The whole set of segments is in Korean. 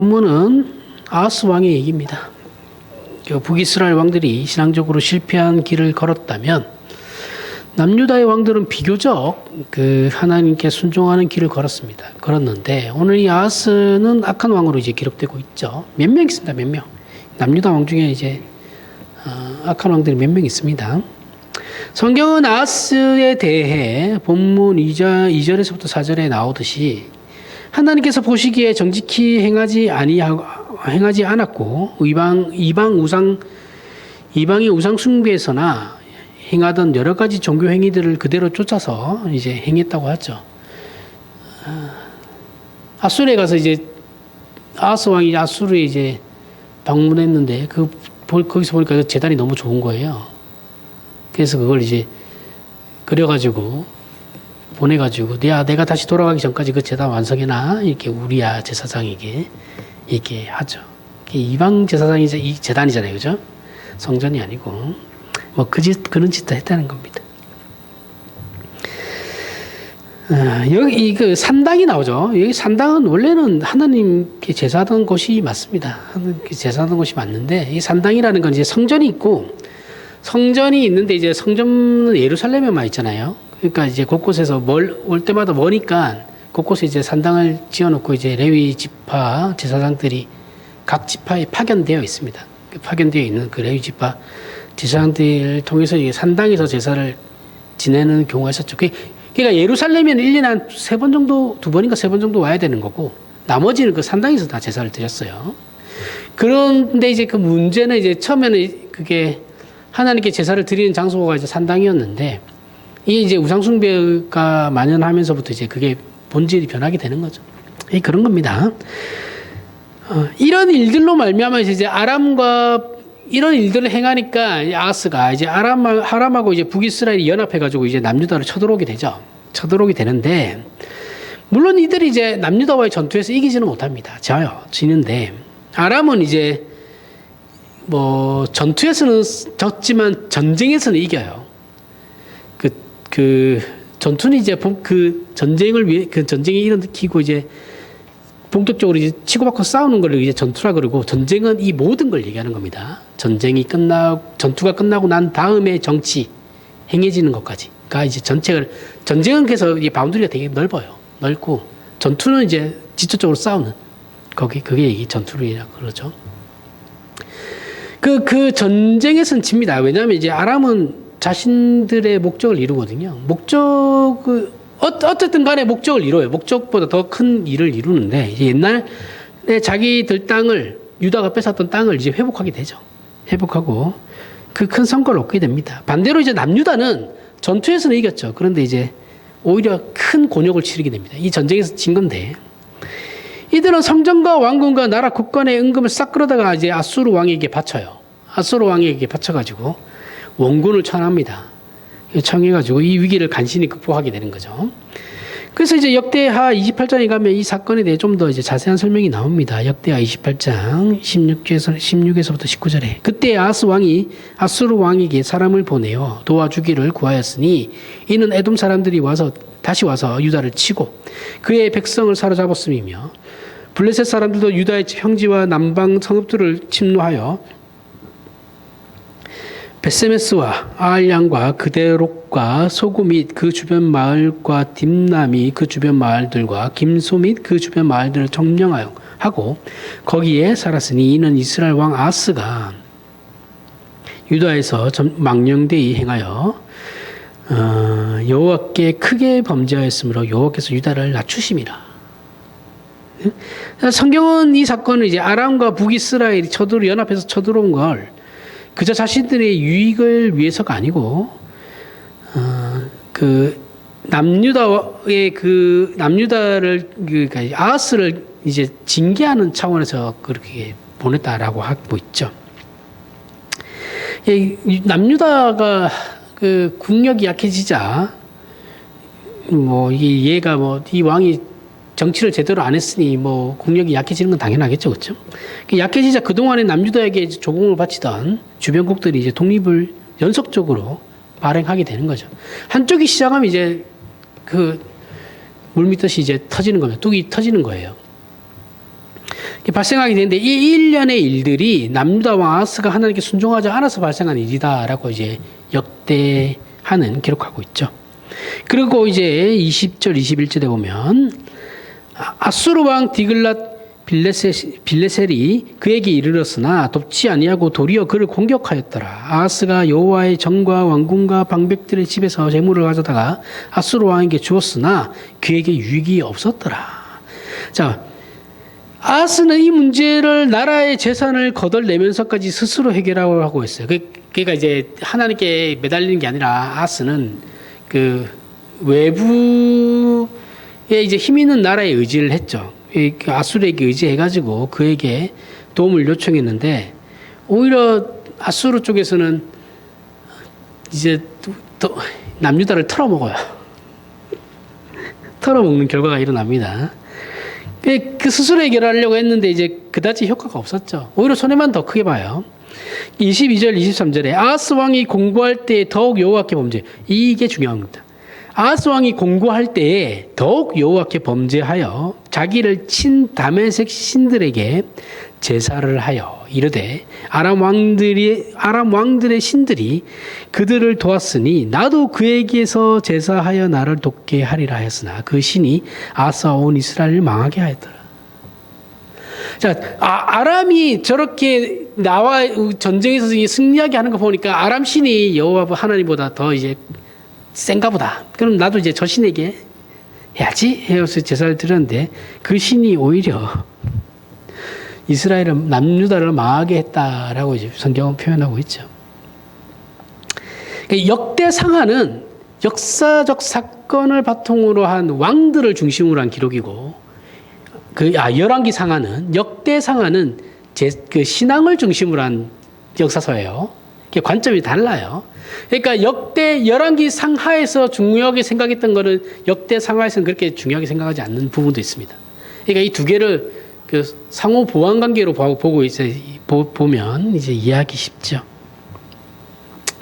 본문은 아하스 왕의 얘기입니다. 북이스라엘 왕들이 신앙적으로 실패한 길을 걸었다면 남유다의 왕들은 비교적 하나님께 순종하는 길을 걸었는데 오늘 이 아하스는 악한 왕으로 이제 기록되고 있죠. 몇 명 있습니다. 몇 명. 남유다 왕 중에 이제 악한 왕들이 몇 명 있습니다. 성경은 아하스에 대해 본문 2절에서부터 4절에 나오듯이 하나님께서 보시기에 정직히 행하지 않았고 이방의 우상 숭배에서나 행하던 여러 가지 종교 행위들을 그대로 쫓아서 이제 행했다고 하죠. 아수르에 가서 이제 아하스 왕이 아수르에 이제 방문했는데 거기서 보니까 제단이 너무 좋은 거예요. 그래서 그걸 이제 그려가지고 보내가지고 내가 다시 돌아가기 전까지 그 제단 완성해놔 이렇게 우리야 제사장에게 이렇게 하죠. 이방 제사장이 이 제단이잖아요, 그죠? 성전이 아니고 뭐 그런 짓도 했다는 겁니다. 여기 산당이 나오죠. 여기 산당은 원래는 하나님께 제사하던 곳이 맞습니다. 하나님께 제사하던 곳이 맞는데 이 산당이라는 건 이제 성전이 있고 성전이 있는데 이제 성전은 예루살렘에만 있잖아요. 그러니까 이제 곳곳에서 올 때마다 머니까 곳곳에 이제 산당을 지어놓고 이제 레위 지파 제사장들이 각 지파에 파견되어 있습니다. 파견되어 있는 그 레위 지파 제사장들을 통해서 이제 산당에서 제사를 지내는 경우가 있었죠. 그러니까 예루살렘에는 1년에 한 3번 정도, 2번인가 3번 정도 와야 되는 거고 나머지는 그 산당에서 다 제사를 드렸어요. 그런데 이제 그 문제는 이제 처음에는 그게 하나님께 제사를 드리는 장소가 이제 산당이었는데 이게 이제 우상숭배가 만연하면서부터 이제 그게 본질이 변하게 되는 거죠. 그런 겁니다. 이런 일들로 말미암아 이제 아람과 이런 일들을 행하니까 아하스가 이제 아람하고 이제 북이스라엘이 연합해가지고 이제 남유다를 쳐들어오게 되죠. 쳐들어오게 되는데 물론 이들이 이제 남유다와의 전투에서 이기지는 못합니다. 지는데 아람은 이제 뭐 전투에서는 졌지만 전쟁에서는 이겨요. 전투는 이제 전쟁을 위해 전쟁이 일으키고 이제 본격적으로 이제 치고받고 싸우는 걸 이제 전투라 그러고 전쟁은 이 모든 걸 얘기하는 겁니다. 전투가 끝나고 난 다음에 정치 행해지는 것까지가 이제 전쟁은 그래서 이 바운더리가 되게 넓고 전투는 이제 직접적으로 싸우는 그게 전투이라고 그러죠. 그 전쟁에서는 집니다. 왜냐하면 이제 아람은 자신들의 목적을 이루거든요. 어쨌든 간에 목적을 이뤄요. 목적보다 더 큰 일을 이루는데, 이제 옛날에 자기들 유다가 뺏었던 땅을 이제 회복하게 되죠. 회복하고, 그 큰 성과를 얻게 됩니다. 반대로 이제 남유다는 전투에서는 이겼죠. 그런데 이제 오히려 큰 곤욕을 치르게 됩니다. 이 전쟁에서 진 건데, 이들은 성전과 왕궁과 나라 국간의 은금을 싹 끌어다가 이제 아수르 왕에게 바쳐요. 아수르 왕에게 바쳐가지고 원군을 청합니다. 청해가지고 이 위기를 간신히 극복하게 되는 거죠. 그래서 이제 역대하 28장에 가면 이 사건에 대해 좀 더 이제 자세한 설명이 나옵니다. 역대하 28장 16에서부터 19절에 그때 아수르 왕에게 사람을 보내어 도와주기를 구하였으니 이는 에돔 사람들이 다시 와서 유다를 치고 그의 백성을 사로잡았음이며 블레셋 사람들도 유다의 평지와 남방 성읍들을 침노하여 베세메스와 아알량과 그데롯과 소구 및 그 주변 마을과 딥남이 그 주변 마을들과 김소 및 그 주변 마을들을 점령하고 거기에 살았으니 이는 이스라엘 왕 아하스가 유다에서 망령되이 행하여 여호와께 크게 범죄하였으므로 여호와께서 유다를 낮추심이라. 성경은 이 사건을 이제 아람과 북이스라엘이 연합해서 쳐들어온 걸 그저 자신들의 유익을 위해서가 아니고 남유다를 그러니까 아하스를 이제 징계하는 차원에서 그렇게 보냈다라고 하고 있죠. 남유다가 그 국력이 약해지자 이 왕이 정치를 제대로 안 했으니 국력이 약해지는 건 당연하겠죠, 그렇죠? 약해지자 그 동안에 남유다에게 조공을 바치던 주변국들이 이제 독립을 연속적으로 발행하게 되는 거죠. 한쪽이 시작하면 이제 물 밑듯이 이제 터지는 겁니다. 뚝이 터지는 거예요. 발생하게 되는데 이 일련의 일들이 남유다 왕 아하스가 하나님께 순종하지 않아서 발생한 일이다라고 이제 역대하는 기록하고 있죠. 그리고 이제 20절 21절에 보면 아수르 왕 디글랏 빌레셀이 그에게 이르렀으나 돕지 아니하고 도리어 그를 공격하였더라. 아하스가 여호와의 전과 왕궁과 방백들의 집에서 재물을 가져다가 아수르 왕에게 주었으나 그에게 유익이 없었더라. 자, 아하스는 이 문제를 나라의 재산을 거덜내면서까지 스스로 해결하고 하고 있어요. 그러니까 이제 하나님께 매달리는 게 아니라 아하스는 그 외부에 이제 힘 있는 나라에 의지를 했죠. 아수르에게 의지해가지고 그에게 도움을 요청했는데 오히려 아수르 쪽에서는 이제 또 남유다를 털어먹어요. 털어먹는 결과가 일어납니다. 그 스스로 해결하려고 했는데 이제 그다지 효과가 없었죠. 오히려 손해만 더 크게 봐요. 22절 23절에 아하스 왕이 공고할 때 더욱 여호와께 범죄. 이게 중요합니다. 아하스 왕이 공고할 때에 더욱 여호와께 범죄하여 자기를 친 다메섹 신들에게 제사를 하여 이르되 아람 왕들의 신들이 그들을 도왔으니 나도 그에게서 제사하여 나를 돕게 하리라 하였으나 그 신이 아하스와 온 이스라엘을 망하게 하였더라. 자, 아람이 저렇게 나와 전쟁에서 승리하게 하는 거 보니까 아람 신이 여호와 하나님보다 더 이제 센가 보다. 그럼 나도 이제 저 신에게 해야지 해서 제사를 드렸는데 그 신이 오히려 이스라엘을 남유다를 망하게 했다라고 이제 성경은 표현하고 있죠. 역대상하는 역사적 사건을 바탕으로 한 왕들을 중심으로 한 기록이고 열왕기 상하는 역대상하는 그 신앙을 중심으로 한 역사서예요. 관점이 달라요. 그러니까 열왕기 상하에서 중요하게 생각했던 거는 역대 상하에서는 그렇게 중요하게 생각하지 않는 부분도 있습니다. 그러니까 이 두 개를 그 상호 보완 관계로 보고 보면 이제 이해하기 쉽죠.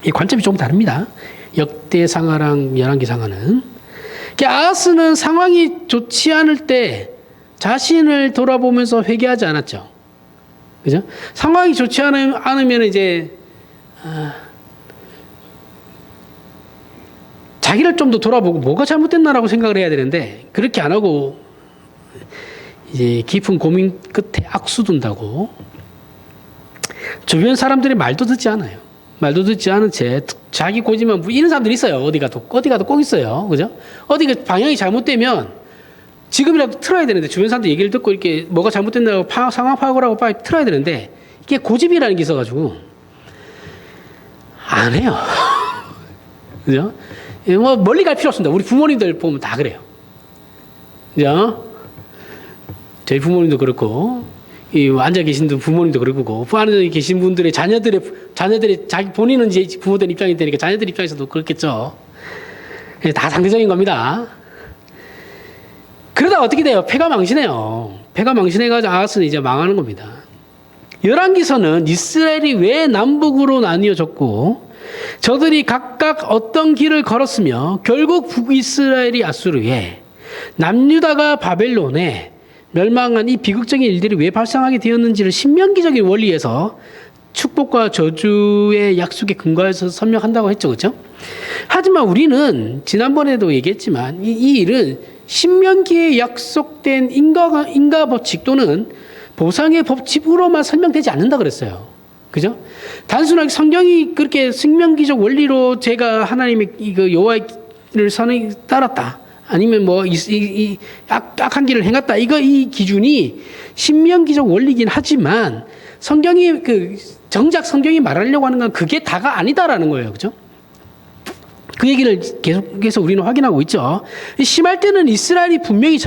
이 관점이 조금 다릅니다. 역대 상하랑 열왕기 상하는. 아하스는 상황이 좋지 않을 때 자신을 돌아보면서 회개하지 않았죠. 그죠? 상황이 좋지 않으면 이제 자기를 좀 더 돌아보고 뭐가 잘못됐나라고 생각을 해야 되는데 그렇게 안 하고 이제 깊은 고민 끝에 악수둔다고 주변 사람들이 말도 듣지 않아요. 말도 듣지 않은 채 자기 고집만 이런 사람들이 있어요. 어디 가도 꼭 있어요. 그죠? 어디가 방향이 잘못되면 지금이라도 틀어야 되는데 주변 사람들 얘기를 듣고 이렇게 뭐가 잘못됐나고 상황 파악을 하고 빨리 틀어야 되는데 이게 고집이라는 게 있어가지고 안 해요. 그죠? 뭐 멀리 갈 필요 없습니다. 우리 부모님들 보면 다 그래요. 그죠? 저희 부모님도 그렇고 이 앉아 계신 부모님도 그렇고 안에 계신 분들의 자녀들의 자기 본인은 이제 부모들 입장이 되니까 자녀들 입장에서도 그렇겠죠. 다 상대적인 겁니다. 그러다 어떻게 돼요? 패가 망신해요. 패가 망신해가지고 아하스는 이제 망하는 겁니다. 열왕기서는 이스라엘이 왜 남북으로 나뉘어졌고 저들이 각각 어떤 길을 걸었으며 결국 북이스라엘이 아수르에 남유다가 바벨론에 멸망한 이 비극적인 일들이 왜 발생하게 되었는지를 신명기적인 원리에서 축복과 저주의 약속에 근거해서 설명한다고 했죠. 그렇죠? 하지만 우리는 지난번에도 얘기했지만 이 일은 신명기에 약속된 인과 법칙 또는 보상의 법칙으로만 설명되지 않는다 그랬어요. 그죠? 단순하게 성경이 그렇게 신명기적 원리로 제가 하나님의 이거 여호와의 선을 따랐다. 아니면 뭐 이 악한 길을 행했다. 이 기준이 신명기적 원리긴 하지만 성경이 정작 성경이 말하려고 하는 건 그게 다가 아니다라는 거예요. 그죠? 그 얘기를 계속해서 우리는 확인하고 있죠. 심할 때는 이스라엘이 분명히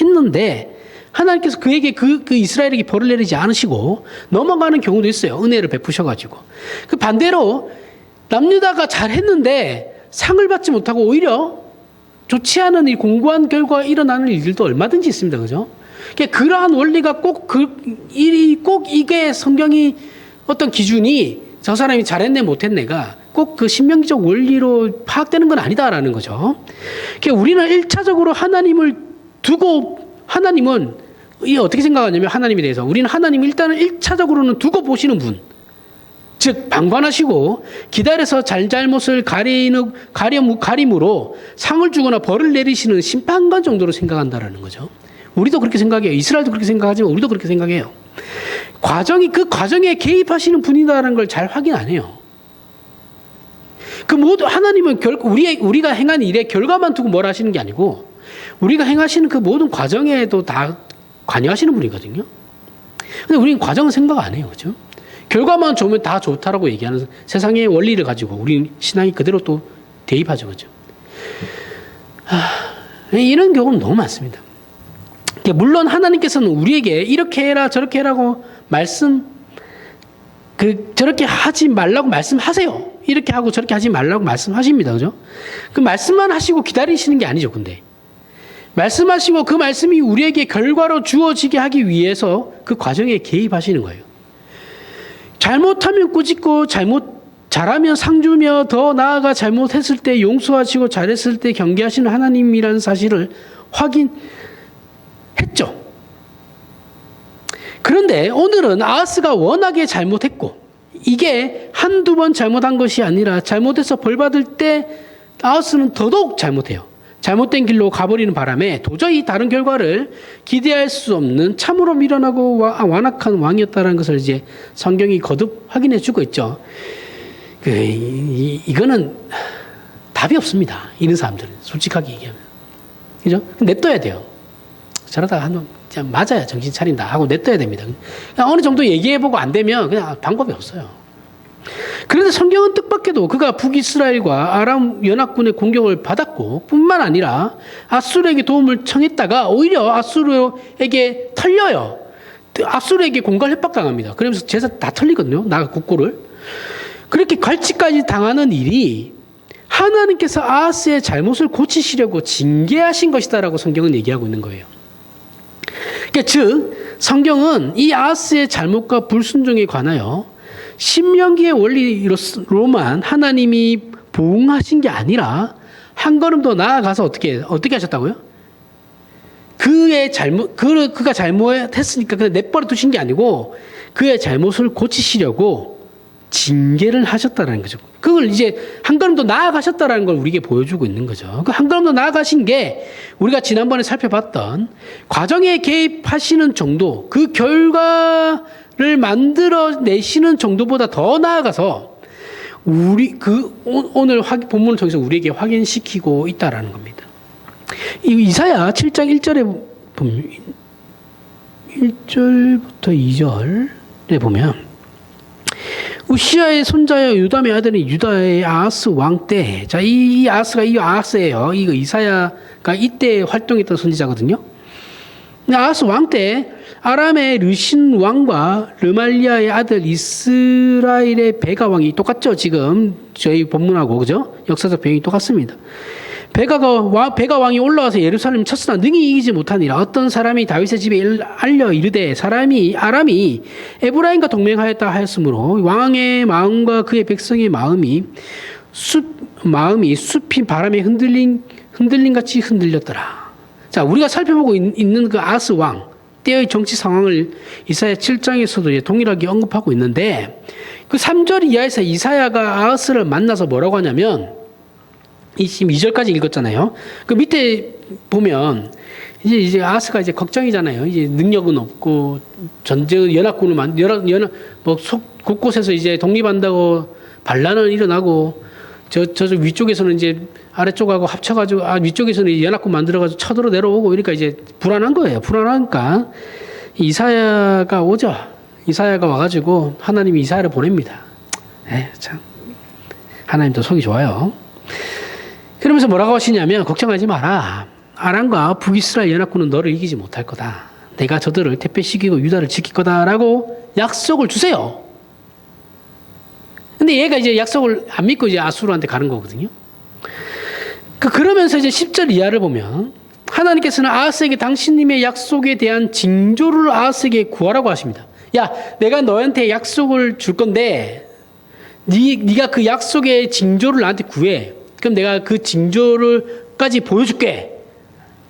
했는데 하나님께서 그에게 그 이스라엘에게 벌을 내리지 않으시고 넘어가는 경우도 있어요. 은혜를 베푸셔가지고. 반대로 남유다가 잘했는데 상을 받지 못하고 오히려 좋지 않은 이 공고한 결과가 일어나는 일들도 얼마든지 있습니다. 그죠? 그러한 원리가 꼭 이게 성경이 어떤 기준이 저 사람이 잘했네 못했네가 꼭 그 신명기적 원리로 파악되는 건 아니다라는 거죠. 우리는 1차적으로 하나님을 두고 하나님은 이 어떻게 생각하냐면 하나님에 대해서 우리는 하나님 일단은 1차적으로는 두고 보시는 분. 즉 방관하시고 기다려서 잘잘못을 가림으로 상을 주거나 벌을 내리시는 심판관 정도로 생각한다라는 거죠. 우리도 그렇게 생각해요. 이스라엘도 그렇게 생각하지만 우리도 그렇게 생각해요. 그 과정에 개입하시는 분이다라는 걸 잘 확인 안 해요. 그 모두 하나님은 우리가 행한 일의 결과만 두고 뭘 하시는 게 아니고 우리가 행하시는 그 모든 과정에도 다 관여하시는 분이거든요. 근데 우리는 과정은 생각 안 해요. 그렇죠? 결과만 좋으면 다 좋다라고 얘기하는 세상의 원리를 가지고 우리 신앙이 그대로 또 대입하죠. 그렇죠? 이런 경우는 너무 많습니다. 물론 하나님께서는 우리에게 이렇게 해라 저렇게 해라고 저렇게 하지 말라고 말씀하세요. 이렇게 하고 저렇게 하지 말라고 말씀하십니다. 그죠? 그 말씀만 하시고 기다리시는 게 아니죠. 근데 말씀하시고 그 말씀이 우리에게 결과로 주어지게 하기 위해서 그 과정에 개입하시는 거예요. 잘못하면 꾸짖고 잘하면 상 주며 더 나아가 잘못했을 때 용서하시고 잘했을 때 경계하시는 하나님이라는 사실을 확인했죠. 그런데 오늘은 아하스가 워낙에 잘못했고 이게 한두 번 잘못한 것이 아니라 잘못해서 벌 받을 때 아하스는 더더욱 잘못해요. 잘못된 길로 가버리는 바람에 도저히 다른 결과를 기대할 수 없는 참으로 미련하고 완악한 왕이었다는 것을 이제 성경이 거듭 확인해 주고 있죠. 이거는 답이 없습니다. 이런 사람들은 솔직하게 얘기하면. 그죠? 냅둬야 돼요. 저러다가 한번 맞아야 정신 차린다 하고 냅둬야 됩니다. 그냥 어느 정도 얘기해보고 안 되면 그냥 방법이 없어요. 그런데 성경은 뜻밖에도 그가 북이스라엘과 아람 연합군의 공격을 받았고 뿐만 아니라 아수르에게 도움을 청했다가 오히려 아수르에게 털려요. 아수르에게 공갈 협박당합니다. 그러면서 제사 다 털리거든요. 나가 국고를. 그렇게 갈치까지 당하는 일이 하나님께서 아하스의 잘못을 고치시려고 징계하신 것이다라고 성경은 얘기하고 있는 거예요. 그러니까 즉 성경은 이 아하스의 잘못과 불순종에 관하여 신명기의 원리로만 하나님이 보응하신 게 아니라 한 걸음 더 나아가서 어떻게 하셨다고요? 그가 잘못했으니까 그냥 내버려 두신 게 아니고 그의 잘못을 고치시려고 징계를 하셨다라는 거죠. 그걸 이제 한 걸음 더 나아가셨다라는 걸 우리에게 보여주고 있는 거죠. 그 한 걸음 더 나아가신 게 우리가 지난번에 살펴봤던 과정에 개입하시는 정도, 그 결과를 만들어내시는 정도보다 더 나아가서 오늘 본문을 통해서 우리에게 확인시키고 있다라는 겁니다. 이사야 7장 1절에 보면 1절부터 2절에 보면 우시아의 손자여 요담의 아들인 유다의 아하스 왕 때, 자, 이 아하스예요. 이거 이사야가 이때 활동했던 선지자거든요. 아하스 왕 때 아람의 르신 왕과 르말리아의 아들 이스라엘의 베가 왕이 똑같죠. 지금 저희 본문하고 그죠? 역사적 배경이 똑같습니다. 베가 왕이 올라와서 예루살렘을 쳤으나 능히 이기지 못하니라. 어떤 사람이 다윗의 집에 알려 이르되 아람이 에브라임과 동맹하였다 하였으므로 왕의 마음과 그의 백성의 마음이 숲이 바람에 흔들림 같이 흔들렸더라. 자, 우리가 살펴보고 있는 그 아하스 왕 때의 정치 상황을 이사야 7장에서도 이제 동일하게 언급하고 있는데 그 3절 이하에서 이사야가 아하스를 만나서 뭐라고 하냐면 지금 2절까지 읽었잖아요. 그 밑에 보면 이제 아하스가 이제 걱정이잖아요. 이제 능력은 없고 전쟁 연합군을 곳곳에서 이제 독립한다고 반란은 일어나고 저쪽 위쪽에서는 이제 아래쪽하고 합쳐가지고 위쪽에서는 연합군 만들어가지고 쳐들어 내려오고 그러니까 이제 불안한 거예요. 불안하니까 이사야가 오죠. 이사야가 와가지고 하나님이 이사야를 보냅니다. 참 하나님도 속이 좋아요. 그러면서 뭐라고 하시냐면 걱정하지 마라. 아람과 북이스라엘 연합군은 너를 이기지 못할 거다. 내가 저들을 퇴폐시키고 유다를 지킬 거다라고 약속을 주세요. 근데 얘가 이제 약속을 안 믿고 이제 아수르한테 가는 거거든요. 그러면서 이제 10절 이하를 보면 하나님께서는 아하스에게 당신님의 약속에 대한 징조를 아하스에게 구하라고 하십니다. 야, 내가 너한테 약속을 줄 건데 네가 그 약속의 징조를 나한테 구해. 그럼 내가 그 징조를까지 보여줄게.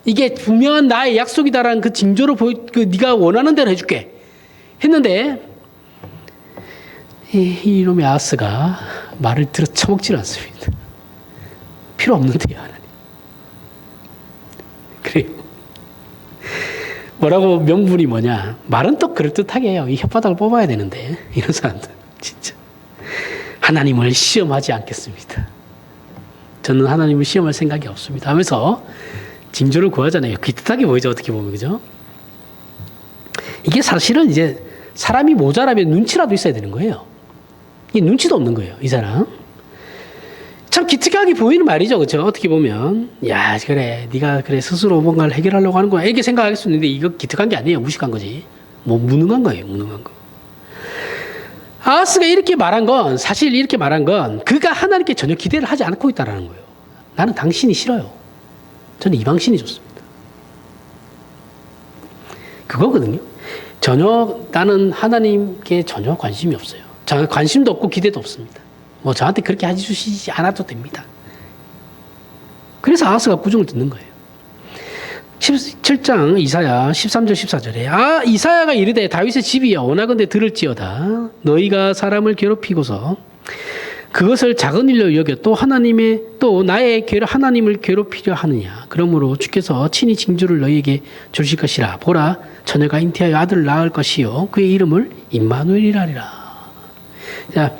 이게 분명한 나의 약속이다라는 그 징조를 네가 원하는 대로 해줄게 했는데 이놈의 아하스가 말을 들어 처먹질 않습니다. 필요 없는데요, 하나님. 그래요. 뭐라고 명분이 뭐냐? 말은 또 그럴듯하게 해요. 이 혓바닥을 뽑아야 되는데 이런 사람들 진짜 하나님을 시험하지 않겠습니다. 저는 하나님을 시험할 생각이 없습니다 하면서 징조를 구하잖아요. 귀뜻하게 보이죠, 어떻게 보면. 그죠? 이게 사실은 이제 사람이 모자라면 눈치라도 있어야 되는 거예요. 이 눈치도 없는 거예요, 이 사람. 참 기특하게 보이는 말이죠, 그렇죠? 어떻게 보면, 야, 그래, 네가 그래 스스로 뭔가를 해결하려고 하는 거야 이렇게 생각할 수 있는데 이거 기특한 게 아니에요, 무식한 거지. 뭐 무능한 거예요, 무능한 거. 아하스가 이렇게 말한 건 사실 이렇게 말한 건 그가 하나님께 전혀 기대를 하지 않고 있다라는 거예요. 나는 당신이 싫어요. 저는 이방신이 좋습니다. 그거거든요. 전혀 나는 하나님께 전혀 관심이 없어요. 관심도 없고 기대도 없습니다. 뭐 저한테 그렇게 해주시지 않아도 됩니다. 그래서 아하스가 구중을 듣는 거예요. 17장 이사야 13절 14절에 이사야가 이르되 다윗의 집이여 원하건대 들을지어다 너희가 사람을 괴롭히고서 그것을 작은 일로 여겨 또 나의 하나님을 괴롭히려 하느냐. 그러므로 주께서 친히 징조를 너희에게 주실 것이라. 보라 처녀가 잉태하여 아들을 낳을 것이요 그의 이름을 임마누엘이라 하리라. 자,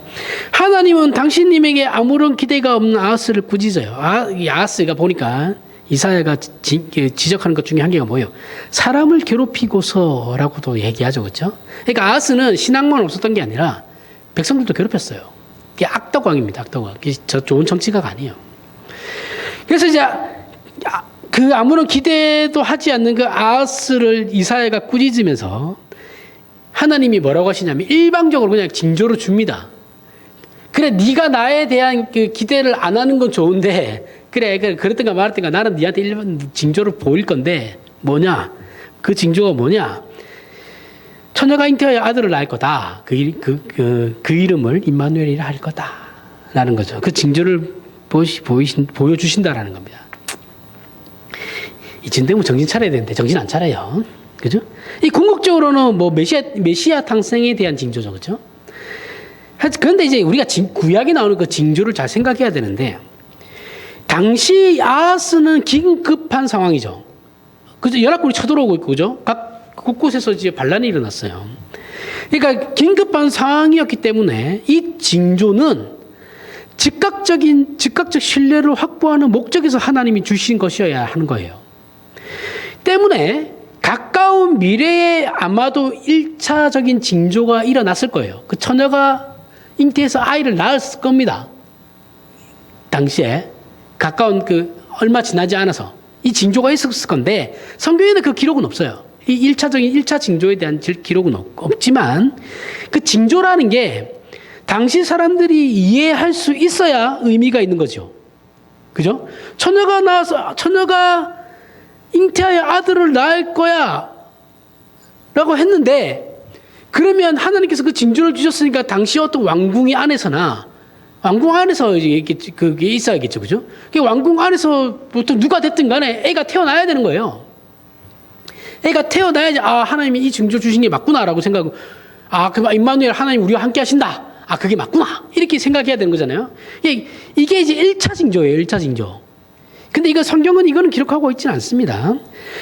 하나님은 당신님에게 아무런 기대가 없는 아하스를 꾸짖어요. 이 아하스가 보니까 이사야가 지적하는 것 중에 한 개가 뭐예요? 사람을 괴롭히고서라고도 얘기하죠, 그렇죠? 그러니까 아하스는 신앙만 없었던 게 아니라 백성들도 괴롭혔어요. 이게 악덕왕입니다, 악덕왕. 저 좋은 정치가가 아니에요. 그래서 이제 그 아무런 기대도 하지 않는 그 아하스를 이사야가 꾸짖으면서 하나님이 뭐라고 하시냐면 일방적으로 그냥 징조를 줍니다. 그래, 네가 나에 대한 그 기대를 안 하는 건 좋은데, 그래, 그랬던가 말았던가 나는 네한테 일반 징조를 보일 건데, 뭐냐? 그 징조가 뭐냐? 처녀가 잉태하여 아들을 낳을 거다. 그 이름을 임마누엘이라 할 거다. 라는 거죠. 그 징조를 보여주신다라는 겁니다. 이쯤 되면 정신 차려야 되는데, 정신 안 차려요. 그죠? 이 궁극적으로는 뭐 메시아 탄생에 대한 징조죠. 그죠? 그런데 이제 우리가 구약에 나오는 그 징조를 잘 생각해야 되는데, 당시 아하스는 긴급한 상황이죠. 그죠? 연합군이 쳐들어오고 있고, 그죠? 각 곳곳에서 이제 반란이 일어났어요. 그러니까 긴급한 상황이었기 때문에 이 징조는 즉각적 신뢰를 확보하는 목적에서 하나님이 주신 것이어야 하는 거예요. 때문에 가까운 미래에 아마도 1차적인 징조가 일어났을 거예요. 그 처녀가 잉태해서 아이를 낳았을 겁니다. 당시에 가까운 얼마 지나지 않아서 이 징조가 있었을 건데 성경에는 그 기록은 없어요. 이 1차 징조에 대한 기록은 없지만 그 징조라는 게 당시 사람들이 이해할 수 있어야 의미가 있는 거죠. 그죠? 처녀가 잉태하여 아들을 낳을 거야 라고 했는데, 그러면 하나님께서 그 징조를 주셨으니까 당시 어떤 왕궁 안에서 이제 그게 있어야겠죠. 그죠? 그 왕궁 안에서 보통 누가 됐든 간에 애가 태어나야 되는 거예요. 애가 태어나야지, 하나님이 이 징조 주신 게 맞구나라고 생각하고, 그럼 임마누엘 하나님 우리와 함께 하신다. 그게 맞구나. 이렇게 생각해야 되는 거잖아요. 이게 이제 1차 징조예요. 1차 징조. 근데 성경은 이거는 기록하고 있지는 않습니다.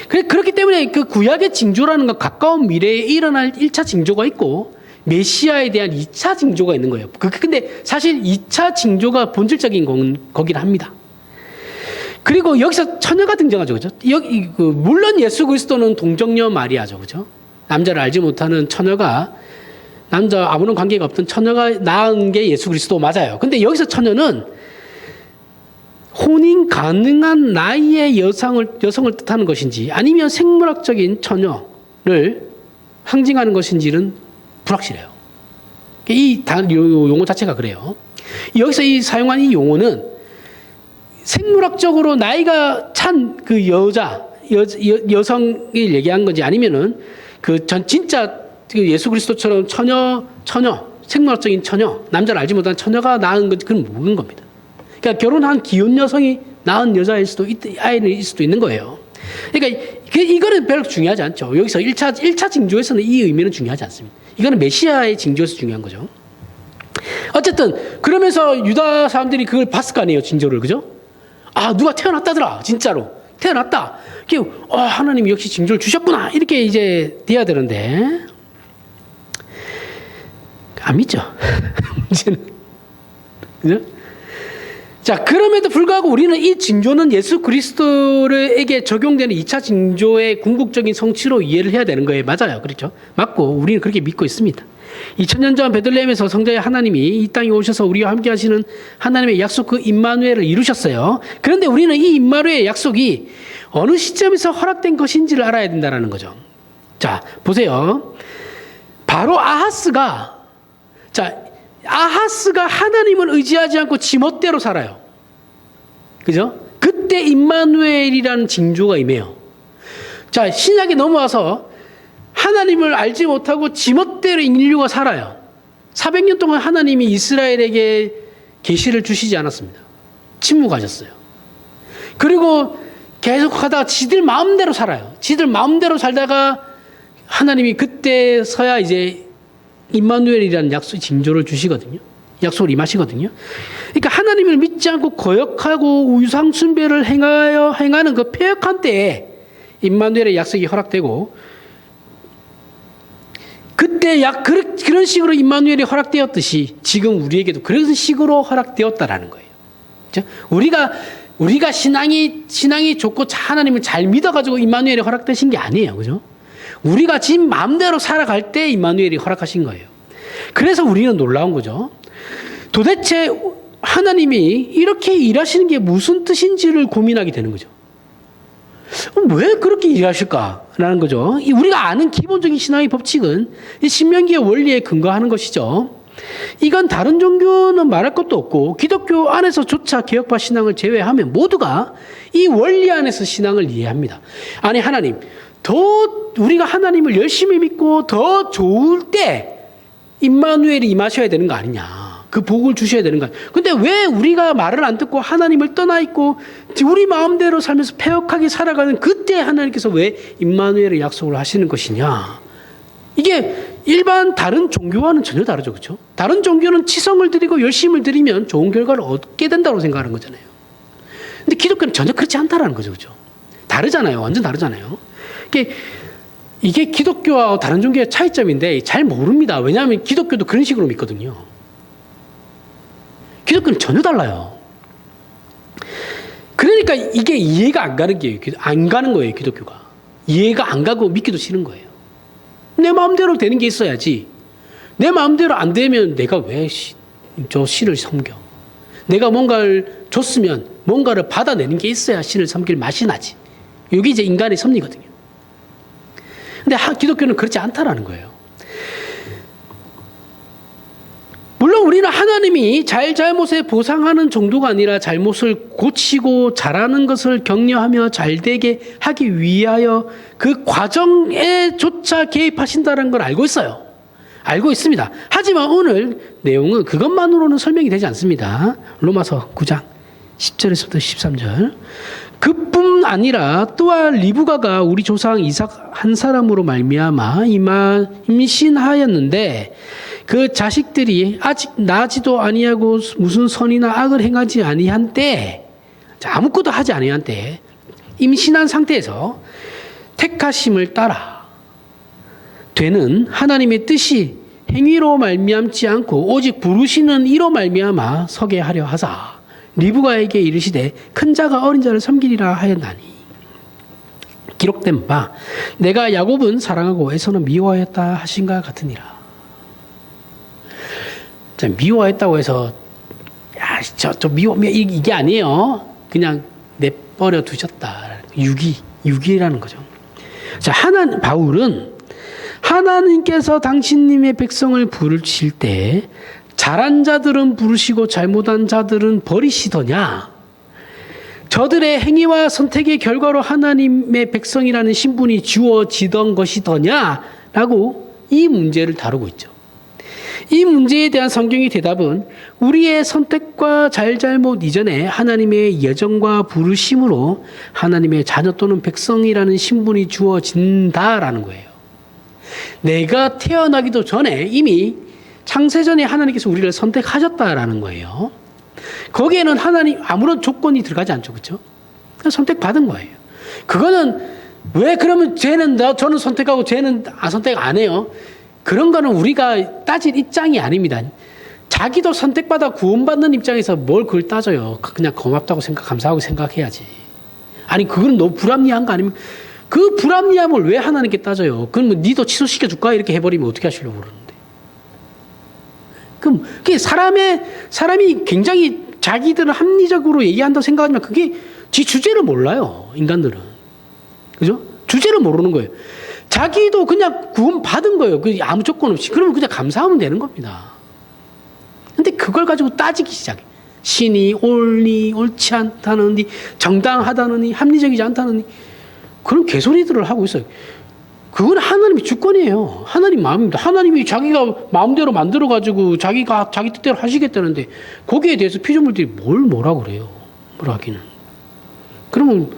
그렇기 때문에 그 구약의 징조라는 건 가까운 미래에 일어날 1차 징조가 있고 메시아에 대한 2차 징조가 있는 거예요. 근데 사실 2차 징조가 본질적인 거긴 합니다. 그리고 여기서 처녀가 등장하죠. 그죠? 물론 예수 그리스도는 동정녀 마리아죠. 그죠? 남자를 알지 못하는 처녀가, 남자 아무런 관계가 없던 처녀가 낳은 게 예수 그리스도 맞아요. 근데 여기서 처녀는 혼인 가능한 나이의 여성을 뜻하는 것인지 아니면 생물학적인 처녀를 상징하는 것인지는 불확실해요. 이 용어 자체가 그래요. 여기서 사용한 이 용어는 생물학적으로 나이가 찬 그 여성을 얘기한 건지 아니면은 진짜 예수 그리스도처럼 처녀, 생물학적인 처녀, 남자를 알지 못한 처녀가 낳은 건지 그건 모르는 겁니다. 그러니까 결혼한 기혼 여성이 낳은 아이일 수도 있는 거예요. 그러니까 이거는 별로 중요하지 않죠. 여기서 1차 징조에서는 이 의미는 중요하지 않습니다. 이거는 메시아의 징조에서 중요한 거죠. 어쨌든 그러면서 유다 사람들이 그걸 봤을 거 아니에요. 징조를. 그죠? 아, 누가 태어났다더라. 진짜로. 태어났다. 하나님이 역시 징조를 주셨구나. 이렇게 이제 돼야 되는데 안 믿죠. 문제는. 그죠? 자, 그럼에도 불구하고 우리는 이 징조는 예수 그리스도에게 적용되는 2차 징조의 궁극적인 성취로 이해를 해야 되는 거예요. 맞아요. 그렇죠? 맞고 우리는 그렇게 믿고 있습니다. 2000년 전 베들레헴에서 성자의 하나님이 이 땅에 오셔서 우리와 함께 하시는 하나님의 약속 그 임마누엘을 이루셨어요. 그런데 우리는 이 임마누엘의 약속이 어느 시점에서 허락된 것인지를 알아야 된다는 거죠. 자, 보세요. 바로 아하스가 하나님을 의지하지 않고 지멋대로 살아요. 그죠? 그때 임마누엘이라는 징조가 임해요. 자, 신약에 넘어와서 하나님을 알지 못하고 지멋대로 인류가 살아요. 400년 동안 하나님이 이스라엘에게 계시를 주시지 않았습니다. 침묵하셨어요. 그리고 계속 하다가 지들 마음대로 살아요. 지들 마음대로 살다가 하나님이 그때서야 이제 임마누엘이라는 약속 징조를 주시거든요. 약속을 임하시거든요. 그러니까 하나님을 믿지 않고 거역하고 우상 숭배를 행하는 그 패역한 때에 임마누엘의 약속이 허락되고 그때 그런 식으로 임마누엘이 허락되었듯이 지금 우리에게도 그런 식으로 허락되었다라는 거예요. 그렇죠? 우리가 신앙이 좋고 하나님을 잘 믿어가지고 임마누엘이 허락되신 게 아니에요. 그죠? 우리가 지금 마음대로 살아갈 때 임마누엘이 허락하신 거예요. 그래서 우리는 놀라운 거죠. 도대체 하나님이 이렇게 일하시는 게 무슨 뜻인지를 고민하게 되는 거죠. 왜 그렇게 일하실까라는 거죠. 우리가 아는 기본적인 신앙의 법칙은 이 신명기의 원리에 근거하는 것이죠. 이건 다른 종교는 말할 것도 없고 기독교 안에서조차 개혁파 신앙을 제외하면 모두가 이 원리 안에서 신앙을 이해합니다. 아니, 하나님, 우리가 하나님을 열심히 믿고 더 좋을 때 임마누엘이 임하셔야 되는 거 아니냐. 그 복을 주셔야 되는 거 아니냐. 근데 왜 우리가 말을 안 듣고 하나님을 떠나 있고 우리 마음대로 살면서 패역하게 살아가는 그때 하나님께서 왜 임마누엘의 약속을 하시는 것이냐. 이게 일반 다른 종교와는 전혀 다르죠. 그렇죠? 다른 종교는 치성을 드리고 열심을 드리면 좋은 결과를 얻게 된다고 생각하는 거잖아요. 근데 기독교는 전혀 그렇지 않다라는 거죠. 그렇죠? 다르잖아요. 완전 다르잖아요. 이게 기독교와 다른 종교의 차이점인데 잘 모릅니다. 왜냐하면 기독교도 그런 식으로 믿거든요. 기독교는 전혀 달라요. 그러니까 이게 이해가 안 가는 거예요, 기독교가. 이해가 안 가고 믿기도 싫은 거예요. 내 마음대로 되는 게 있어야지. 내 마음대로 안 되면 내가 왜 저 신을 섬겨? 내가 뭔가를 줬으면 뭔가를 받아내는 게 있어야 신을 섬길 맛이 나지. 이게 이제 인간의 섭리거든요. 근데 기독교는 그렇지 않다라는 거예요. 물론 우리는 하나님이 잘못에 보상하는 정도가 아니라 잘못을 고치고 잘하는 것을 격려하며 잘되게 하기 위하여 그 과정에조차 개입하신다는 걸 알고 있어요. 알고 있습니다. 하지만 오늘 내용은 그것만으로는 설명이 되지 않습니다. 로마서 9장 10절에서부터 13절. 그뿐 아니라 또한 리브가가 우리 조상 이삭 한 사람으로 말미암아 임신하였는데 그 자식들이 아직 나지도 아니하고 무슨 선이나 악을 행하지 아니한 때, 아무것도 하지 아니한 때 임신한 상태에서 택하심을 따라 되는 하나님의 뜻이 행위로 말미암지 않고 오직 부르시는 이로 말미암아 서게 하려 하사 리브가에게 이르시되 큰 자가 어린 자를 섬기리라 하였나니 기록된 바 내가 야곱은 사랑하고 에서는 미워하였다 하신가 같으니라. 자, 미워했다고 해서 저 미워 이게 아니에요. 그냥 내버려 두셨다. 유기라는 거죠. 자, 바울은 하나님께서 당신님의 백성을 부르실 때 잘한 자들은 부르시고 잘못한 자들은 버리시더냐? 저들의 행위와 선택의 결과로 하나님의 백성이라는 신분이 주어지던 것이더냐? 라고 이 문제를 다루고 있죠. 이 문제에 대한 성경의 대답은 우리의 선택과 잘잘못 이전에 하나님의 예정과 부르심으로 하나님의 자녀 또는 백성이라는 신분이 주어진다라는 거예요. 내가 태어나기도 전에 이미 창세전에 하나님께서 우리를 선택하셨다라는 거예요. 거기에는 하나님 아무런 조건이 들어가지 않죠. 그렇죠? 선택받은 거예요. 그거는 왜 그러면 저는 선택하고 쟤는 선택 안 해요? 그런 거는 우리가 따질 입장이 아닙니다. 자기도 선택받아 구원받는 입장에서 뭘 그걸 따져요. 그냥 고맙다고 감사하고 생각해야지. 아니 그건 너무 불합리한 거 아닙니까? 그 불합리함을 왜 하나님께 따져요? 그럼 뭐 니도 취소시켜줄까? 이렇게 해버리면 어떻게 하시려고 그러는데. 그럼 그게 사람이 굉장히 자기들은 합리적으로 얘기한다고 생각하지만 그게 지 주제를 몰라요. 인간들은. 그죠? 주제를 모르는 거예요. 자기도 그냥 구원 받은 거예요. 아무 조건 없이. 그러면 그냥 감사하면 되는 겁니다. 근데 그걸 가지고 따지기 시작해. 신이 옳지 않다느니, 정당하다느니, 합리적이지 않다느니, 그런 개소리들을 하고 있어요. 그건 하나님의 주권이에요. 하나님 마음입니다. 하나님이 자기가 마음대로 만들어가지고 자기가 자기 뜻대로 하시겠다는데 거기에 대해서 피조물들이 뭐라 그래요. 뭐라 하기는. 그럼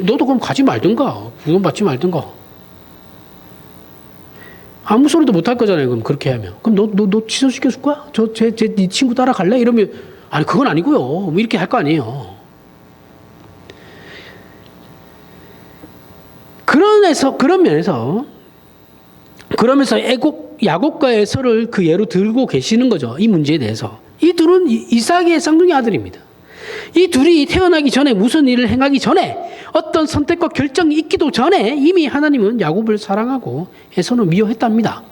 너도 그럼 가지 말든가. 구원 받지 말든가. 아무 소리도 못 할 거잖아요. 그럼 그렇게 하면. 그럼 너 취소시켜줄 거야? 네 친구 따라갈래? 이러면, 아니, 그건 아니고요. 뭐 이렇게 할 거 아니에요. 그러면서 야곱과 에서를 그 예로 들고 계시는 거죠. 이 문제에 대해서. 이 둘은 이삭의 쌍둥이 아들입니다. 이 둘이 태어나기 전에 무슨 일을 행하기 전에 어떤 선택과 결정이 있기도 전에 이미 하나님은 야곱을 사랑하고 에서는 미워했답니다.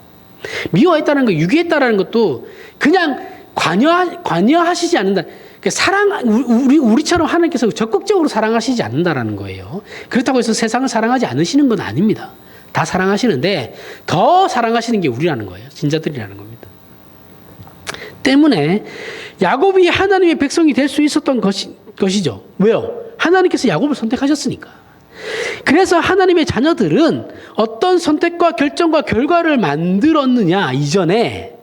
미워했다는 거, 유기했다는 것도 그냥 관여하시지 않는다. 우리처럼 하나님께서 적극적으로 사랑하시지 않는다라는 거예요. 그렇다고 해서 세상을 사랑하지 않으시는 건 아닙니다. 다 사랑하시는데 더 사랑하시는 게 우리라는 거예요. 진자들이라는 겁니다. 때문에 야곱이 하나님의 백성이 될 수 있었던 것이죠. 왜요? 하나님께서 야곱을 선택하셨으니까. 그래서 하나님의 자녀들은 어떤 선택과 결정과 결과를 만들었느냐 이전에